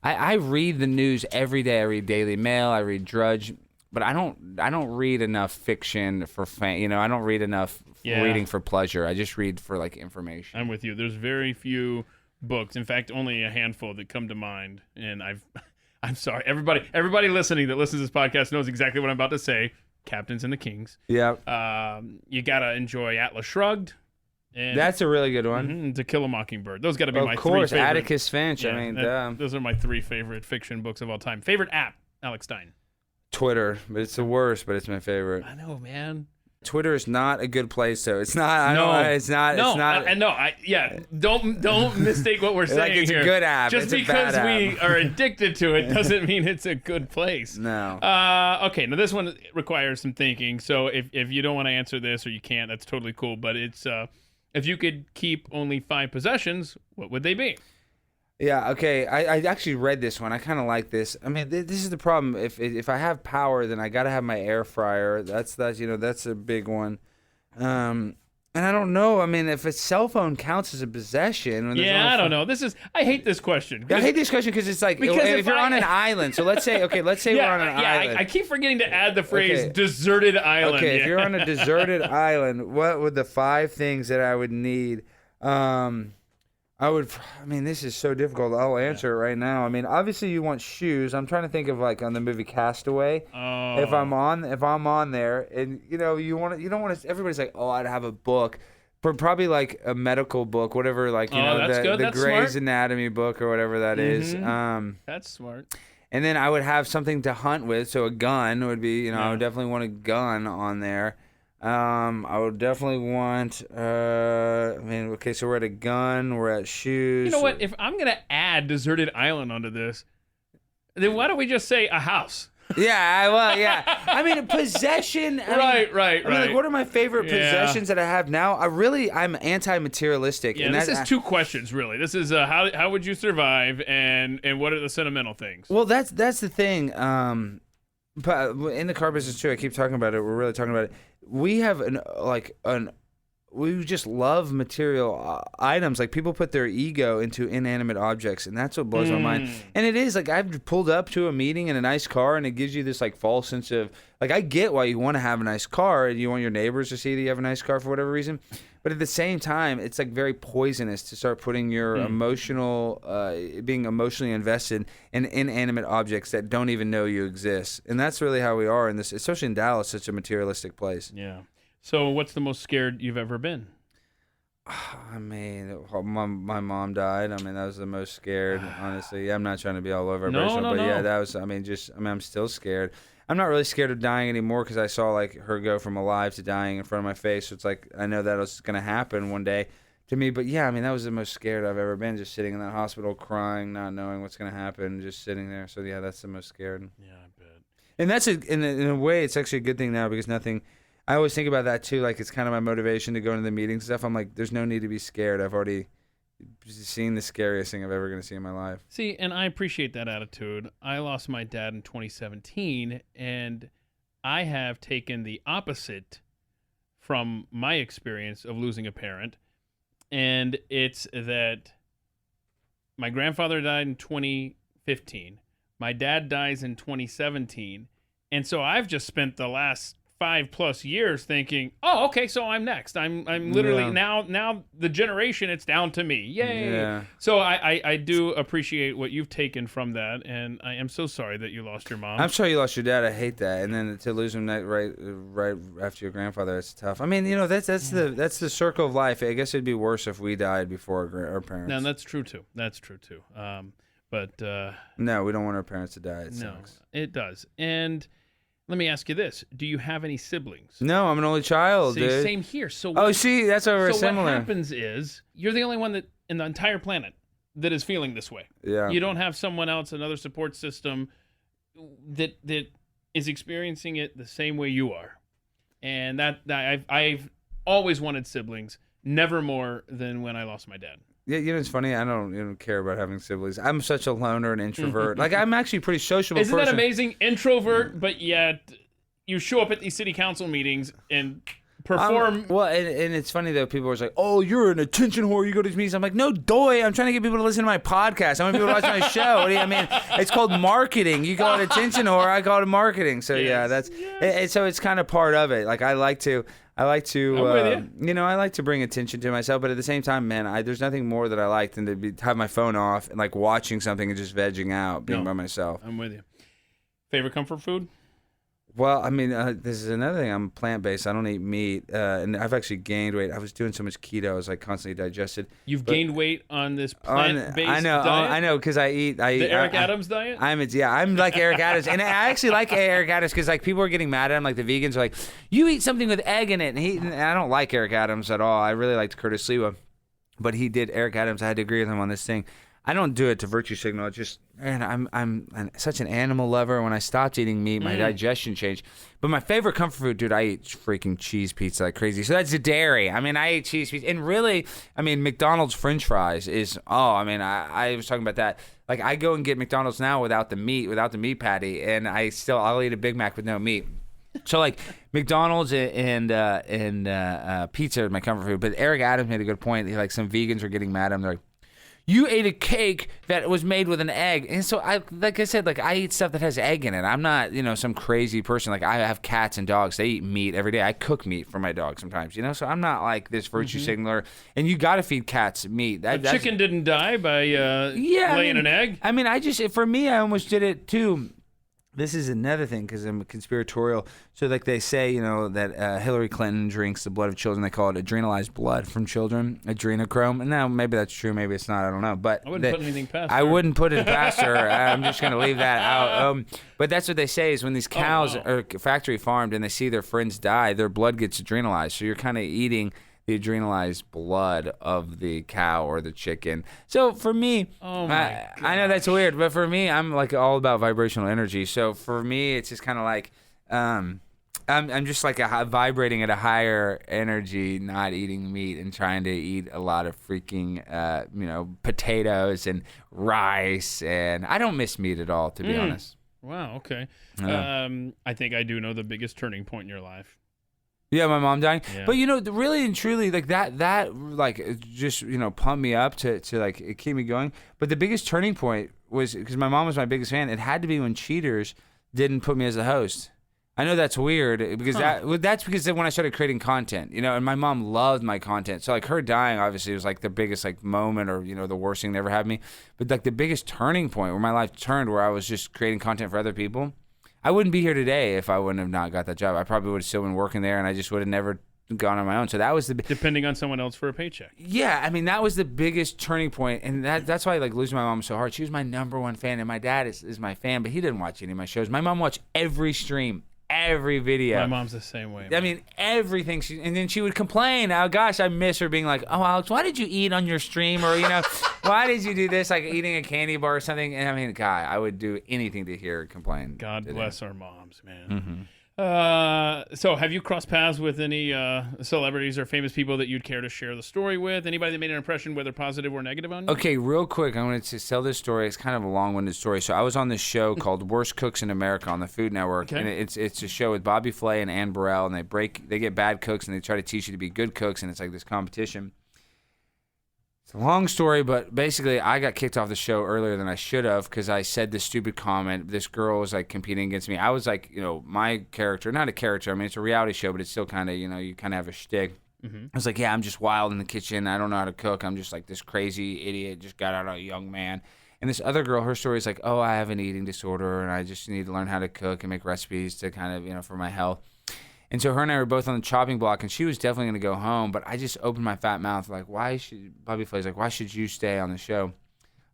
Speaker 3: I read the news every day. I read Daily Mail. I read Drudge, but I don't read enough fiction for fan. I don't read enough reading for pleasure. I just read for like information.
Speaker 1: I'm with you. There's very few books, in fact only a handful that come to mind, and I'm sorry everybody listening that listens to this podcast knows exactly what I'm about to say. Captains and the Kings.
Speaker 3: Yeah.
Speaker 1: You gotta enjoy Atlas Shrugged, and
Speaker 3: that's a really good one.
Speaker 1: To Kill a Mockingbird. Those gotta be my 3 favorite.
Speaker 3: Of course, Atticus Finch.
Speaker 1: Yeah,
Speaker 3: I mean,
Speaker 1: those are my 3 favorite fiction books of all time. Favorite app, Alex Stein?
Speaker 3: Twitter, but it's the worst, but it's my favorite.
Speaker 1: I know, man.
Speaker 3: Twitter is not a good place, though. It's not.
Speaker 1: Don't mistake what we're saying
Speaker 3: like it's
Speaker 1: here.
Speaker 3: It's a good app.
Speaker 1: Just because we are addicted to it doesn't mean it's a good place.
Speaker 3: No.
Speaker 1: Okay. Now this one requires some thinking. So if you don't want to answer this or you can't, that's totally cool. But it's if you could keep only 5 possessions, what would they be?
Speaker 3: Yeah, okay. I actually read this one. I kind of like this. I mean, this is the problem. If I have power, then I got to have my air fryer. That's a big one. And I don't know. I mean, if a cell phone counts as a possession.
Speaker 1: Yeah, I don't know. I hate this question.
Speaker 3: I hate this question because it's like if you're on an island. So let's say we're on an island.
Speaker 1: I keep forgetting to add the phrase deserted island.
Speaker 3: Okay, if you're on a deserted island, what would the 5 things that I would need? This is so difficult. I'll answer it right now. I mean, obviously you want shoes. I'm trying to think of like on the movie Castaway.
Speaker 1: Oh.
Speaker 3: If I'm on there, and you don't want to. Everybody's like, oh, I'd have a book, but probably like a medical book, whatever. Like the Grey's Anatomy book or whatever that is.
Speaker 1: That's smart.
Speaker 3: And then I would have something to hunt with. So a gun would be. I would definitely want a gun on there. I would definitely want, so we're at a gun, we're at shoes.
Speaker 1: You know what? If I'm going to add deserted island onto this, then why don't we just say a house?
Speaker 3: Yeah. I mean, possession.
Speaker 1: Right.
Speaker 3: Like, what are my favorite possessions that I have now? I'm anti-materialistic.
Speaker 1: Yeah, this is 2 questions, really. This is how would you survive, and what are the sentimental things?
Speaker 3: Well, that's the thing. But in the car business too, I keep talking about it. We're really talking about it. We have we just love material items. Like people put their ego into inanimate objects, and that's what blows my mind. And it is like I've pulled up to a meeting in a nice car, and it gives you this like false sense of like I get why you want to have a nice car, and you want your neighbors to see that you have a nice car for whatever reason. But at the same time, it's like very poisonous to start putting your being emotionally invested in inanimate objects that don't even know you exist. And that's really how we are in this, especially in Dallas, such a materialistic place.
Speaker 1: Yeah. So what's the most scared you've ever been?
Speaker 3: I mean, my mom died. I mean, that was the most scared, honestly. Yeah, I'm not trying to be all over but yeah, that was, I'm still scared. I'm not really scared of dying anymore because I saw like her go from alive to dying in front of my face. So it's like I know that was going to happen one day to me. But yeah, I mean that was the most scared I've ever been, just sitting in that hospital crying, not knowing what's going to happen, just sitting there. So yeah, that's the most scared.
Speaker 1: Yeah, I bet.
Speaker 3: And that's in a way, it's actually a good thing now because nothing. I always think about that too. Like it's kind of my motivation to go into the meetings and stuff. I'm like, there's no need to be scared. I've already seen the scariest thing I've ever going to see in my life.
Speaker 1: See, and I appreciate that attitude. I lost my dad in 2017, and I have taken the opposite from my experience of losing a parent, and it's that my grandfather died in 2015. My dad dies in 2017, and so I've just spent the last 5+ years thinking, oh, okay, so I'm next. I'm literally now the generation, it's down to me. Yay. Yeah. So I do appreciate what you've taken from that, and I am so sorry that you lost your mom.
Speaker 3: I'm sorry you lost your dad. I hate that. And then to lose him right after your grandfather, it's tough. I mean, that's the circle of life. I guess it'd be worse if we died before our parents.
Speaker 1: No, that's true too. But
Speaker 3: no, we don't want our parents to die. It sucks.
Speaker 1: It does. And Let me ask you this: do you have any siblings?
Speaker 3: No, I'm an only child,
Speaker 1: See,
Speaker 3: dude.
Speaker 1: same here. So
Speaker 3: Oh, see, that's why we're
Speaker 1: so
Speaker 3: similar.
Speaker 1: what happens is you're the only one that in the entire planet that is feeling this way.
Speaker 3: Yeah.
Speaker 1: You don't have someone else, another support system that is experiencing it the same way you are. And that I've always wanted siblings, never more than when I lost my dad.
Speaker 3: Yeah, you know it's funny. I don't care about having siblings. I'm such a loner and introvert. Like I'm actually a pretty sociable.
Speaker 1: Isn't
Speaker 3: person.
Speaker 1: that amazing? Introvert, but yet you show up at these city council meetings and perform.
Speaker 3: Well, and it's funny though. People are like, "Oh, you're an attention whore. You go to these meetings." I'm like, "No, doy. I'm trying to get people to listen to my podcast. I want people to watch my show. What do you, I mean, it's called marketing. You call it attention whore. I call it marketing. So yeah, that's so it's kind of part of it. Like I like to.
Speaker 1: I'm with you.
Speaker 3: You know, I like to bring attention to myself, but at the same time, man, there's nothing more that I like than to have my phone off and like watching something and just vegging out, being by myself.
Speaker 1: I'm with you. Favorite comfort food?
Speaker 3: Well, I mean, this is another thing. I'm plant-based. I don't eat meat, and I've actually gained weight. I was doing so much keto, I was like constantly digested.
Speaker 1: You've gained weight on this plant-based
Speaker 3: I know,
Speaker 1: diet?
Speaker 3: I know, because I eat.
Speaker 1: The Eric Adams diet?
Speaker 3: I'm like Eric Adams, and I actually like Eric Adams because like people are getting mad at him. Like the vegans are like, "You eat something with egg in it," and I don't like Eric Adams at all. I really liked Curtis Lewa, but he did Eric Adams. I had to agree with him on this thing. I don't do it to virtue signal. It's just, man, I'm such an animal lover. When I stopped eating meat, my digestion changed. But my favorite comfort food, dude, I eat freaking cheese pizza like crazy. So that's the dairy. I mean, I eat cheese pizza. And really, I mean, McDonald's French fries is, I was talking about that. Like, I go and get McDonald's now without the meat patty, and I'll eat a Big Mac with no meat. So like McDonald's and pizza are my comfort food. But Eric Adams made a good point. Like some vegans are getting mad at him. They're like, "You ate a cake that was made with an egg." And so I eat stuff that has egg in it. I'm not, some crazy person. Like I have cats and dogs. They eat meat every day. I cook meat for my dog sometimes, so I'm not like this virtue signaler. And you got to feed cats meat.
Speaker 1: The chicken didn't die by laying an egg?
Speaker 3: I mean, for me, I almost did it too. This is another thing because I'm conspiratorial. So like they say, that Hillary Clinton drinks the blood of children. They call it adrenalized blood from children, adrenochrome. And now maybe that's true, maybe it's not. I don't know. But
Speaker 1: I wouldn't put anything past her.
Speaker 3: I wouldn't put it past her. I'm just going to leave that out. But that's what they say is when these cows are factory farmed and they see their friends die, their blood gets adrenalized. So you're kind of eating the adrenalized blood of the cow or the chicken. So for me, I know that's weird, but for me, I'm like all about vibrational energy. So for me, it's just kind of like I'm just like vibrating at a higher energy, not eating meat and trying to eat a lot of freaking potatoes and rice, and I don't miss meat at all, to be honest.
Speaker 1: Wow. Okay. I think I do know the biggest turning point in your life.
Speaker 3: Yeah, my mom dying.
Speaker 1: Yeah.
Speaker 3: But really and truly, like that like just pumped me up to like it keep me going. But the biggest turning point was because my mom was my biggest fan. It had to be when Cheaters didn't put me as a host. I know that's weird because that's because when I started creating content, and my mom loved my content. So like her dying obviously was like the biggest like moment or the worst thing that ever happened to me. But like the biggest turning point where my life turned, where I was just creating content for other people. I wouldn't be here today if I wouldn't have not got that job. I probably would have still been working there, and I just would have never gone on my own. So that was
Speaker 1: depending on someone else for a paycheck.
Speaker 3: Yeah, I mean that was the biggest turning point, and that's why like losing my mom was so hard. She was my number one fan, and my dad is my fan, but he didn't watch any of my shows. My mom watched every stream, every video.
Speaker 1: My mom's the same way.
Speaker 3: I mean everything. And then she would complain. Oh gosh, I miss her being like, "Oh Alex, why did you eat on your stream?" Or why did you do this? Like eating a candy bar or something. And I mean, God, I would do anything to hear her complain.
Speaker 1: God bless our moms, man. Mm-hmm. So have you crossed paths with any celebrities or famous people that you'd care to share the story with? Anybody that made an impression, whether positive or negative on you?
Speaker 3: Okay, real quick, I wanted to tell this story. It's kind of a long-winded story. So I was on this show called Worst Cooks in America on the Food Network.
Speaker 1: Okay.
Speaker 3: And it's a show with Bobby Flay and Ann Burrell, and they get bad cooks and they try to teach you to be good cooks, and it's like this competition. It's a long story, but basically I got kicked off the show earlier than I should have because I said this stupid comment. This girl was like competing against me. I was like, my character, not a character. I mean, it's a reality show, but it's still kind of, you kind of have a shtick. Mm-hmm. I was like, yeah, I'm just wild in the kitchen. I don't know how to cook. I'm just like this crazy idiot, just got out of a young man. And this other girl, her story is like, oh, I have an eating disorder and I just need to learn how to cook and make recipes to kind of, for my health. And so her and I were both on the chopping block, and she was definitely going to go home. But I just opened my fat mouth like, Bobby Flay's like, why should you stay on the show?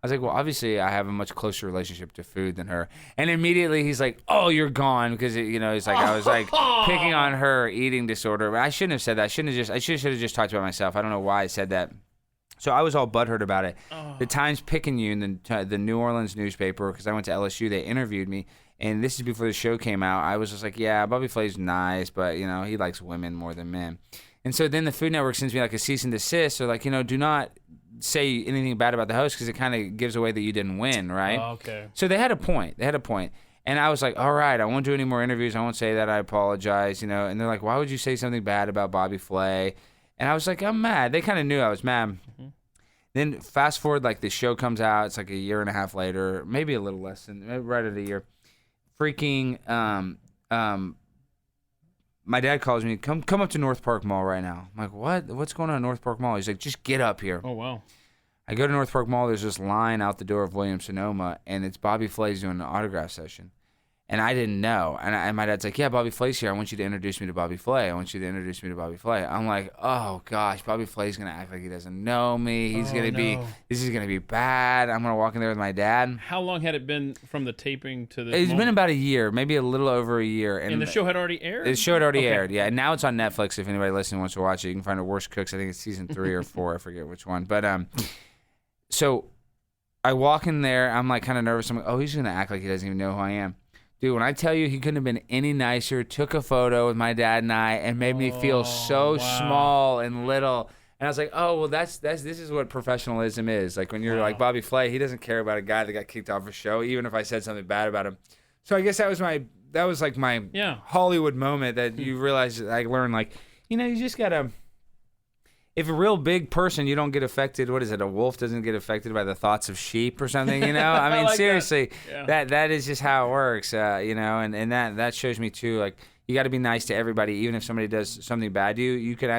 Speaker 3: I was like, well, obviously I have a much closer relationship to food than her. And immediately he's like, oh, you're gone. Because, he's like, I was like picking on her eating disorder. But I shouldn't have said that. I should have just talked about myself. I don't know why I said that. So I was all butthurt about it. The Times Picayune, the New Orleans newspaper, because I went to LSU, they interviewed me. And this is before the show came out. I was just like, yeah, Bobby Flay's nice, but, he likes women more than men. And so then the Food Network sends me like a cease and desist. Or like, do not say anything bad about the host because it kind of gives away that you didn't win, right?
Speaker 1: Oh, okay.
Speaker 3: So they had a point. And I was like, all right, I won't do any more interviews. I won't say that. I apologize, And they're like, why would you say something bad about Bobby Flay? And I was like, I'm mad. They kind of knew I was mad. Mm-hmm. Then fast forward, like the show comes out. It's like a year and a half later, maybe a little less than, maybe right at a year. Freaking, my dad calls me, come up to North Park Mall right now. I'm like, what? What's going on at North Park Mall? He's like, just get up here.
Speaker 1: Oh, wow.
Speaker 3: I go to North Park Mall. There's this line out the door of Williams-Sonoma, and it's Bobby Flay's doing an autograph session. And I didn't know. And my dad's like, yeah, Bobby Flay's here. I want you to introduce me to Bobby Flay. I'm like, oh, gosh, Bobby Flay's going to act like he doesn't know me. This is going to be bad. I'm going to walk in there with my dad.
Speaker 1: How long had it been from the taping to this
Speaker 3: It's
Speaker 1: moment?
Speaker 3: been about a year, maybe a little over a year.
Speaker 1: And the show had already aired?
Speaker 3: The show had already aired, yeah. And now it's on Netflix if anybody listening wants to watch it. You can find it, Worst Cooks. I think it's season 3 or 4. I forget which one. But so I walk in there. I'm like kind of nervous. I'm like, oh, he's going to act like he doesn't even know who I am. Dude, when I tell you he couldn't have been any nicer, took a photo with my dad and I and made me feel so small and little. And I was like, oh, well, this is what professionalism is. Like when you're like Bobby Flay, he doesn't care about a guy that got kicked off a show, even if I said something bad about him. So I guess that was like my Hollywood moment that you realize I learned, like, you just got to, if a real big person, you don't get affected. What is it? A wolf doesn't get affected by the thoughts of sheep or something, I mean, like seriously, that is just how it works, and that shows me too, like, you got to be nice to everybody, even if somebody does something bad to you. You can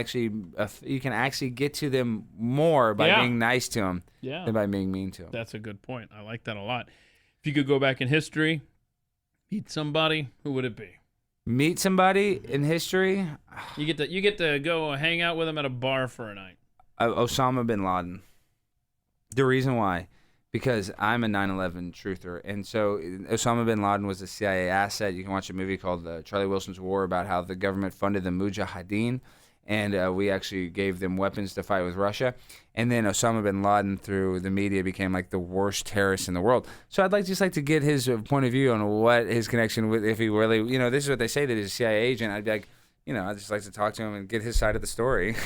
Speaker 3: actually get to them more by being nice to them than by being mean to them.
Speaker 1: That's a good point. I like that a lot. If you could go back in history, meet somebody, who would it be?
Speaker 3: Meet somebody in history.
Speaker 1: You get to go hang out with them at a bar for a night.
Speaker 3: Osama Bin Laden. The reason why, because I'm a 9/11 truther, and so Osama Bin Laden was a CIA asset. You can watch a movie called Charlie Wilson's War about how the government funded the Mujahideen, and we actually gave them weapons to fight with Russia. And then Osama bin Laden, through the media, became like the worst terrorist in the world. So I'd just like to get his point of view on what his connection with, if he really, this is what they say, that he's a CIA agent. I'd be like, I'd just like to talk to him and get his side of the story.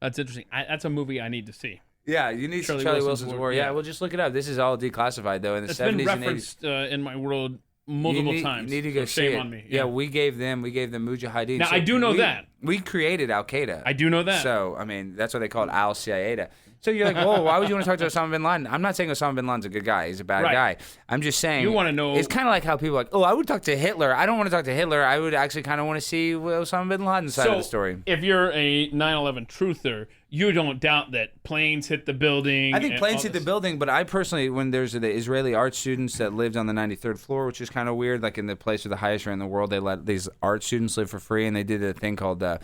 Speaker 1: That's interesting. That's a movie I need to see.
Speaker 3: Yeah, you need Charlie Wilson's War. Yeah, well, just look it up. This is all declassified, though, in the 70s and 80s.
Speaker 1: It's been referenced in my world multiple times.
Speaker 3: You need to go see
Speaker 1: shame
Speaker 3: it.
Speaker 1: on me.
Speaker 3: Yeah, we gave them Mujahideen.
Speaker 1: Now, I do know that.
Speaker 3: We created Al-Qaeda.
Speaker 1: I do know that.
Speaker 3: So, that's why they call it Al-Qaeda. So you're like, whoa, why would you want to talk to Osama bin Laden? I'm not saying Osama bin Laden's a good guy. He's a bad guy. I'm just saying.
Speaker 1: You want to know.
Speaker 3: It's kind of like how people are like, oh, I would talk to Hitler. I don't want to talk to Hitler. I would actually kind of want to see Osama bin Laden's side of the story.
Speaker 1: If you're a 9/11 truther, you don't doubt that planes hit the building.
Speaker 3: I think planes hit the building, but I personally, when there's the Israeli art students that lived on the 93rd floor, which is kind of weird, like in the place with the highest rent in the world, they let these art students live for free, and they did a thing called the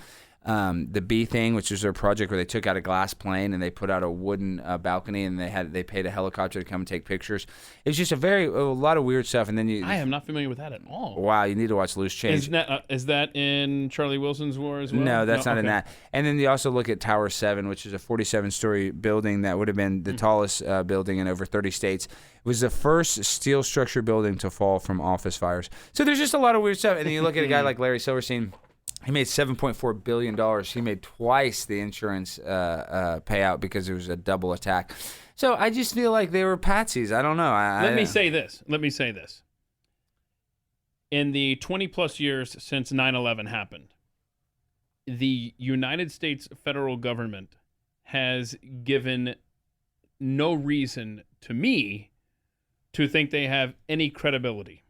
Speaker 3: B thing, which is their project where they took out a glass plane and they put out a wooden balcony, and they paid a helicopter to come and take pictures. It was just a lot of weird stuff. And then
Speaker 1: I am not familiar with that at all.
Speaker 3: Wow, you need to watch Loose Change.
Speaker 1: Is that in Charlie Wilson's War as well?
Speaker 3: No, that's not in that. And then you also look at Tower 7, which is a 47-story building that would have been the tallest building in over 30 states. It was the first steel structure building to fall from office fires. So there's just a lot of weird stuff. And then you look at a guy like Larry Silverstein. He made $7.4 billion. He made twice the insurance payout because it was a double attack. So I just feel like they were patsies. I don't know.
Speaker 1: Let me say this. In the 20-plus years since 9/11 happened, the United States federal government has given no reason to me to think they have any credibility.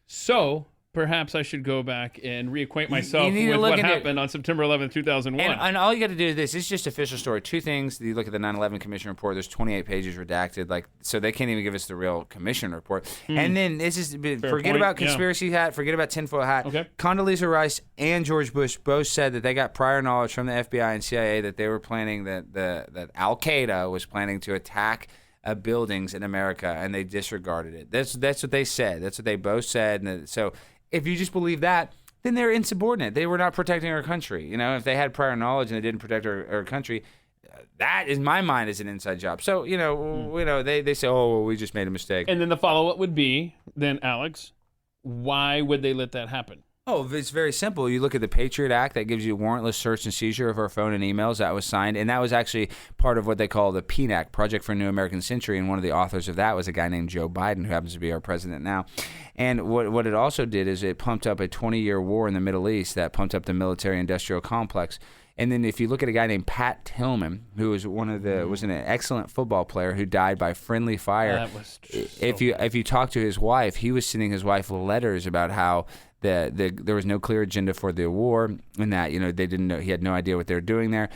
Speaker 1: So perhaps I should go back and reacquaint myself with what happened on September 11th, 2001.
Speaker 3: And all you got to do is this. It's just official story. Two things. You look at the 9/11 Commission report. There's 28 pages redacted. So they can't even give us the real Commission report. And then this is forget about conspiracy hat. Forget about tinfoil hat.
Speaker 1: Okay.
Speaker 3: Condoleezza Rice and George Bush both said that they got prior knowledge from the FBI and CIA that they were planning that Al Qaeda was planning to attack buildings in America, and they disregarded it. That's what they said. That's what they both said. And so if you just believe that, then they're insubordinate. They were not protecting our country. If they had prior knowledge and they didn't protect our country, that in my mind is an inside job. So they say, oh, well, we just made a mistake.
Speaker 1: And then the follow-up would be, then Alex, why would they let that happen?
Speaker 3: Oh, it's very simple. You look at the Patriot Act that gives you warrantless search and seizure of our phone and emails. That was signed, and that was actually part of what they call the PNAC, Project for a New American Century, and one of the authors of that was a guy named Joe Biden, who happens to be our president now. And what it also did is it pumped up a 20-year war in the Middle East that pumped up the military-industrial complex. And then if you look at a guy named Pat Tillman, who was was an excellent football player who died by friendly fire.
Speaker 1: That was
Speaker 3: if you talk to his wife, he was sending his wife letters about how there was no clear agenda for the war, and that they didn't know, he had no idea what they were doing there.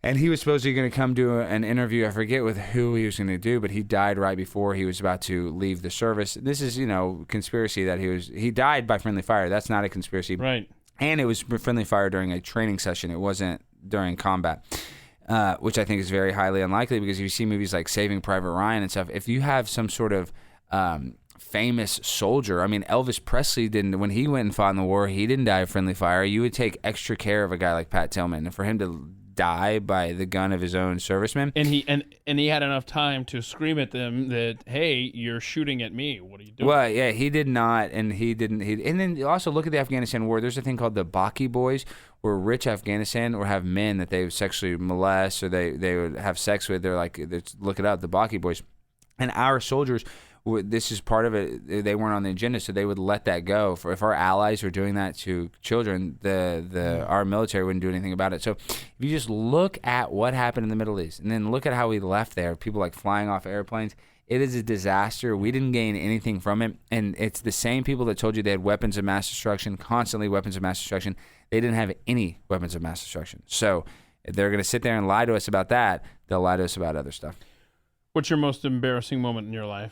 Speaker 3: And he was supposedly going to come do an interview. I forget with who he was going to do, but he died right before he was about to leave the service. This is conspiracy that he died by friendly fire. That's not a conspiracy,
Speaker 1: right?
Speaker 3: And it was friendly fire during a training session. It wasn't during combat, which I think is very highly unlikely, because if you see movies like Saving Private Ryan and stuff, if you have some sort of famous soldier, I mean, Elvis Presley when he went and fought in the war, he didn't die of friendly fire. You would take extra care of a guy like Pat Tillman, and for him to die by the gun of his own servicemen.
Speaker 1: And he had enough time to scream at them that, hey, you're shooting at me. What are you doing?
Speaker 3: Well, yeah, he did not, and he didn't. And then also look at the Afghanistan war. There's a thing called the Baki boys, where rich Afghanistan or have men that they would sexually molest or they would have sex with. Look it up, the Baki boys. And our soldiers, this is part of it. They weren't on the agenda, so they would let that go. If our allies were doing that to children, our military wouldn't do anything about it. So if you just look at what happened in the Middle East, and then look at how we left there, people like flying off airplanes, it is a disaster. We didn't gain anything from it, and it's the same people that told you they had weapons of mass destruction, constantly weapons of mass destruction. They didn't have any weapons of mass destruction. So if they're going to sit there and lie to us about that, they'll lie to us about other stuff.
Speaker 1: What's your most embarrassing moment in your life?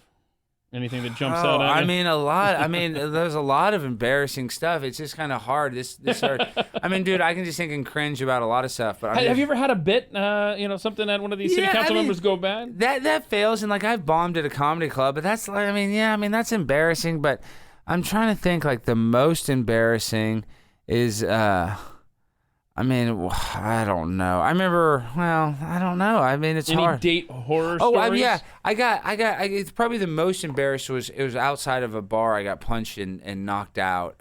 Speaker 1: Anything that jumps out at you?
Speaker 3: I mean, a lot. I mean, there's a lot of embarrassing stuff. It's just kind of hard. I mean, dude, I can just think and cringe about a lot of stuff. But
Speaker 1: have you ever had a bit, something that one of these city council members go bad?
Speaker 3: That fails, and like I've bombed at a comedy club, but that's like, that's embarrassing. But I'm trying to think, like the most embarrassing is, I don't know. I don't know. I mean, it's hard.
Speaker 1: Any date horror stories?
Speaker 3: Yeah. I got. It's probably the most embarrassed was outside of a bar. I got punched and knocked out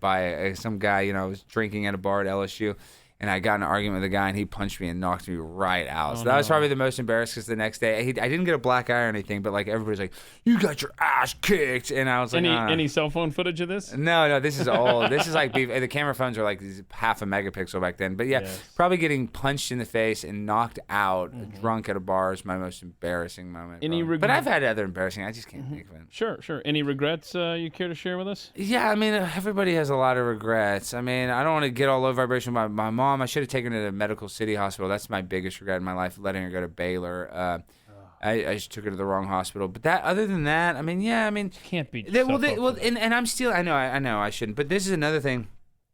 Speaker 3: by some guy. I was drinking at a bar at LSU, and I got in an argument with a guy, and he punched me and knocked me right out. So that was probably the most embarrassed, because the next day, I didn't get a black eye or anything, but like everybody's like, "You got your ass kicked," and I was like,
Speaker 1: "Any cell phone footage of this?"
Speaker 3: No, this is old. This is like the camera phones were like half a megapixel back then. But yeah, yes. Probably getting punched in the face and knocked out, drunk at a bar is my most embarrassing moment. But I've had other embarrassing. I just can't think of it.
Speaker 1: Sure. Any regrets you care to share with us?
Speaker 3: Yeah, I mean, everybody has a lot of regrets. I mean, I don't want to get all low vibration about my mom. I should have taken her to Medical City Hospital. That's my biggest regret in my life, letting her go to Baylor. I just took her to the wrong hospital. But other than that,
Speaker 1: can't be.
Speaker 3: And I'm still. I know I shouldn't. But this is another thing,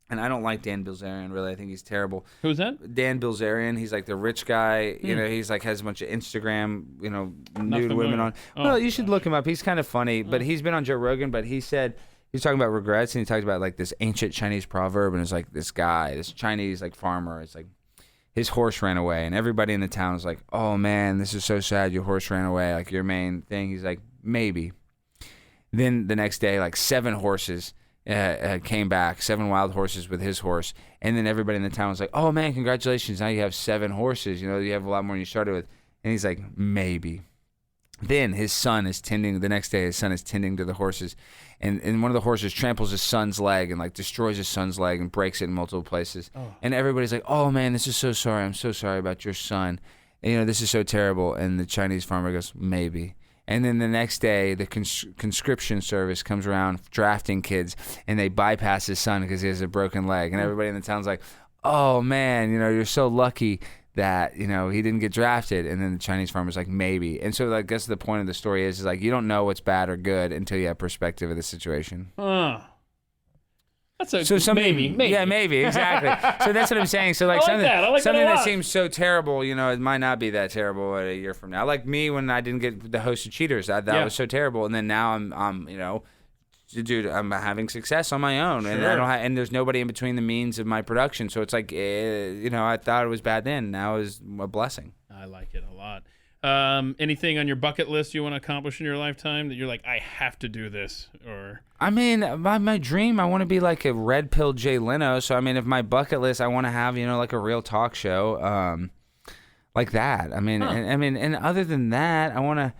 Speaker 3: and I don't like Dan Bilzerian. Really, I think he's terrible.
Speaker 1: Who's that?
Speaker 3: Dan Bilzerian. He's like the rich guy. He's like has a bunch of Instagram, nude women on. Well, you should look him up. He's kind of funny. But he's been on Joe Rogan. But he said. He's talking about regrets, and he talked about like this ancient Chinese proverb, and it's like this Chinese like farmer. It's like his horse ran away, and everybody in the town was like, "Oh man, this is so sad. Your horse ran away. Like your main thing." He's like, "Maybe." Then the next day, like 7 horses came back, 7 wild horses with his horse, and then everybody in the town was like, "Oh man, congratulations! Now you have 7 horses. You have a lot more than you started with." And he's like, "Maybe." Then his son is tending to the horses, and one of the horses tramples his son's leg and like destroys his son's leg and breaks it in multiple places. And everybody's like, "Oh man, this is so sorry. I'm so sorry about your son. And, this is so terrible." And the Chinese farmer goes, "Maybe." And then the next day, the conscription service comes around drafting kids, and they bypass his son because he has a broken leg. And everybody in the town's like, "Oh man, you're so lucky that he didn't get drafted." And then the Chinese farmer's like, "Maybe." And so I guess the point of the story is like you don't know what's bad or good until you have perspective of the situation.
Speaker 1: That's a
Speaker 3: maybe. Yeah, maybe, exactly. So that's what I'm saying. So like something that seems so terrible, it might not be that terrible a year from now. Like me when I didn't get the host of Cheaters, that was so terrible, and then now I'm dude, I'm having success on my own, and I don't and there's nobody in between the means of my production. So it's like, I thought it was bad then. Now is a blessing.
Speaker 1: I like it a lot. Anything on your bucket list you want to accomplish in your lifetime that you're like, I have to do this? Or
Speaker 3: I mean, my dream, I want to be like a red pill Jay Leno. So I mean, if my bucket list, I want to have like a real talk show, like that. I mean, and other than that, I want to.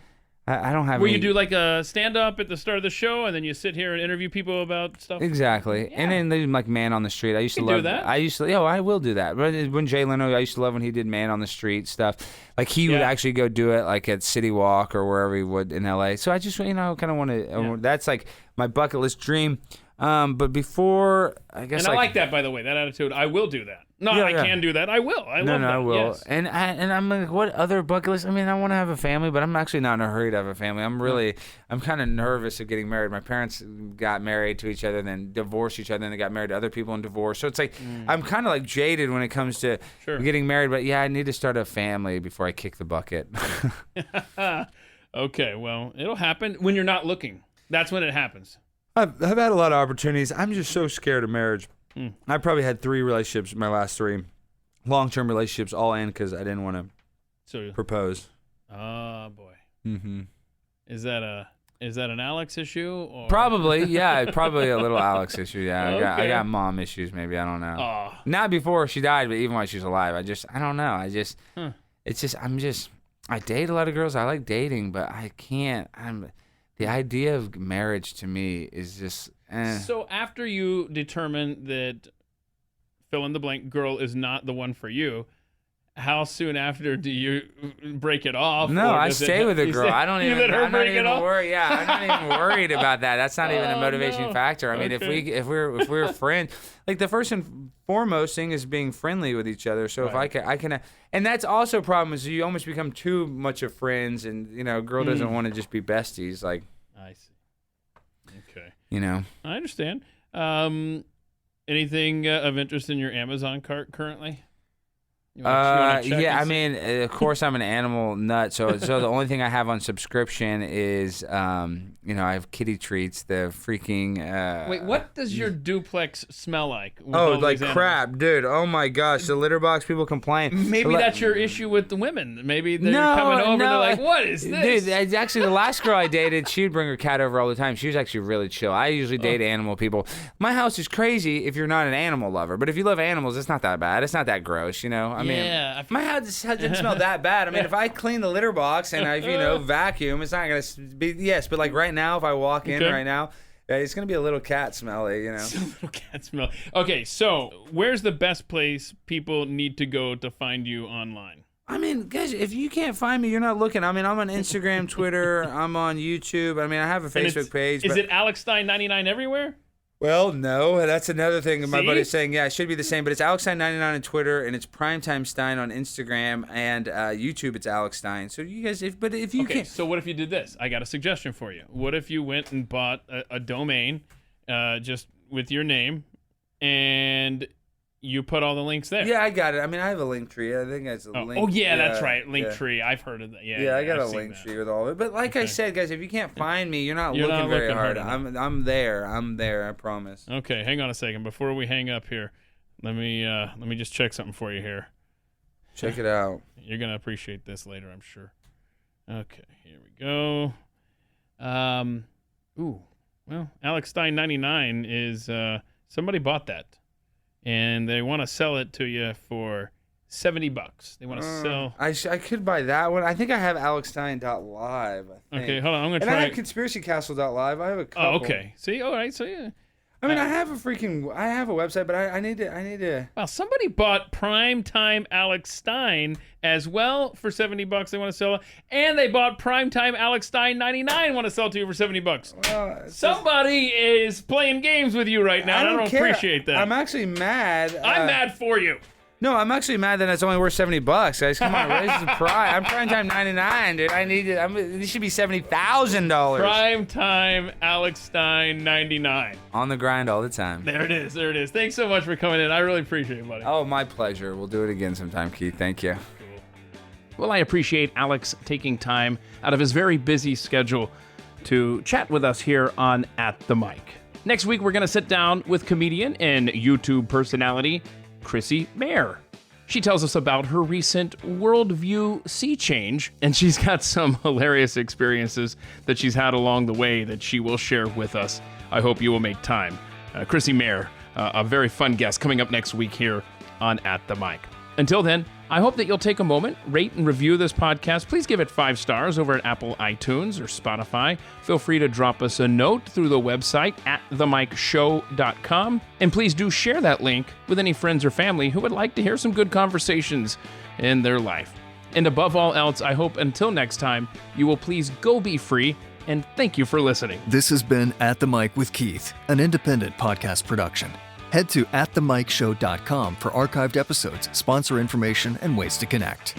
Speaker 3: I don't have.
Speaker 1: Where you do like a stand up at the start of the show, and then you sit here and interview people about stuff.
Speaker 3: Exactly, and then they like Man on the Street. I used to love
Speaker 1: do that.
Speaker 3: I will do that. But when Jay Leno, I used to love when he did Man on the Street stuff. Like he would actually go do it like at City Walk or wherever he would in LA. So I just kind of want to. That's like my bucket list dream. But before, I guess.
Speaker 1: And I like that, by the way, that attitude. I will do that. No, I can do that. I will. I love that.
Speaker 3: I will.
Speaker 1: Yes.
Speaker 3: And I'm like, what other bucket list? I mean, I want to have a family, but I'm actually not in a hurry to have a family. I'm kind of nervous of getting married. My parents got married to each other, and then divorced each other, and they got married to other people and divorced. So it's like I'm kind of like jaded when it comes to getting married. But yeah, I need to start a family before I kick the bucket.
Speaker 1: Okay, well, it'll happen when you're not looking. That's when it happens.
Speaker 3: I've had a lot of opportunities. I'm just so scared of marriage. I probably had 3 relationships, my last 3 long-term relationships, all end because I didn't want to propose.
Speaker 1: Oh boy.
Speaker 3: Mm-hmm.
Speaker 1: Is that an Alex issue? Or?
Speaker 3: Probably, yeah, probably a little Alex issue. Yeah,
Speaker 1: Okay.
Speaker 3: I got mom issues. Maybe I don't know.
Speaker 1: Oh.
Speaker 3: Not before she died, but even while she was alive, I don't know. I date a lot of girls. I like dating, but I can't. The idea of marriage to me is just.
Speaker 1: So after you determine that fill in the blank girl is not the one for you, how soon after do you break it off?
Speaker 3: No, I stay with a girl. I don't even.
Speaker 1: I'm not even
Speaker 3: worried. Yeah, I'm not even worried about that. That's not even a motivation factor. I mean, if we're friends, like the first and foremost thing is being friendly with each other. So if I can, and that's also a problem is you almost become too much of friends, and a girl doesn't want to just be besties. Like
Speaker 1: I see. Okay.
Speaker 3: I
Speaker 1: understand. Anything of interest in your Amazon cart currently?
Speaker 3: I mean, of course I'm an animal nut, so the only thing I have on subscription is, I have kitty treats, the freaking...
Speaker 1: Wait, what does your duplex smell like?
Speaker 3: Oh, like crap, dude. Oh my gosh, the litter box, people complain.
Speaker 1: Maybe that's your issue with the women. Maybe they're coming over and they're like, what is this?
Speaker 3: Dude, actually the last girl I dated, she would bring her cat over all the time. She was actually really chill. I usually date animal people. My house is crazy if you're not an animal lover, but if you love animals, it's not that bad. It's not that gross, My house doesn't smell that bad. I mean, if I clean the litter box and I, vacuum, it's not going to be, yes. But like right now, if I walk in right now, it's going to be a little cat smelly,
Speaker 1: It's a little cat smell. Okay, so where's the best place people need to go to find you online?
Speaker 3: I mean, guys, if you can't find me, you're not looking. I mean, I'm on Instagram, Twitter, I'm on YouTube. I mean, I have a Facebook page.
Speaker 1: Is it Alex Stein 99 everywhere?
Speaker 3: Well, no, that's another thing. My buddy's saying, it should be the same, but it's Alex Stein 99 on Twitter, and it's Primetime Stein on Instagram, and YouTube, it's Alex Stein. So you guys, if you can't.
Speaker 1: So what if you did this? I got a suggestion for you. What if you went and bought a domain, just with your name, and you put all the links there?
Speaker 3: Yeah, I got it. I mean, I have a link tree. I think it's a link.
Speaker 1: Oh, yeah, that's right. Link tree. I've heard of that. Yeah,
Speaker 3: I got a link tree with all of it. But like I said, guys, if you can't find me, you're not looking very hard. I'm there. I promise.
Speaker 1: Okay, hang on a second. Before we hang up here, let me just check something for you here.
Speaker 3: Check it out.
Speaker 1: You're going to appreciate this later, I'm sure. Okay, here we go. Well, Alex Stein 99 is somebody bought that. And they want to sell it to you for $70. They want to sell.
Speaker 3: I could buy that one. I think I have AlexStein.live.
Speaker 1: Okay, hold on. I'm gonna try.
Speaker 3: And I have ConspiracyCastle.live. I have a couple.
Speaker 1: Oh, okay. See, all right. So yeah.
Speaker 3: I mean, I have a website, but I need to.
Speaker 1: Well, somebody bought Primetime Alex Stein as well for $70. They want to sell it, and they bought Primetime Alex Stein 99. Want to sell it to you for $70.
Speaker 3: Well,
Speaker 1: somebody is playing games with you right now. I don't
Speaker 3: care.
Speaker 1: Appreciate that.
Speaker 3: I'm actually mad.
Speaker 1: I'm mad for you.
Speaker 3: No, I'm actually mad that it's only worth $70, guys. Come on, raise the price. I'm prime time 99, dude. I need it. This should be $70,000.
Speaker 1: Prime time Alex Stein 99.
Speaker 3: On the grind all the time.
Speaker 1: There it is. There it is. Thanks so much for coming in. I really appreciate it, buddy.
Speaker 3: Oh, my pleasure. We'll do it again sometime, Keith. Thank you.
Speaker 1: Well, I appreciate Alex taking time out of his very busy schedule to chat with us here on At the Mic. Next week, we're going to sit down with comedian and YouTube personality Chrissy Mayer. She tells us about her recent worldview sea change, and she's got some hilarious experiences that she's had along the way that she will share with us. I hope you will make time. Chrissy Mayer, a very fun guest, coming up next week here on At the Mic. Until then, I hope that you'll take a moment, rate and review this podcast. Please give it 5 stars over at Apple iTunes or Spotify. Feel free to drop us a note through the website at themicshow.com. And please do share that link with any friends or family who would like to hear some good conversations in their life. And above all else, I hope until next time, you will please go be free, and thank you for listening.
Speaker 2: This has been At the Mic with Keith, an independent podcast production. Head to atthemicshow.com for archived episodes, sponsor information, and ways to connect.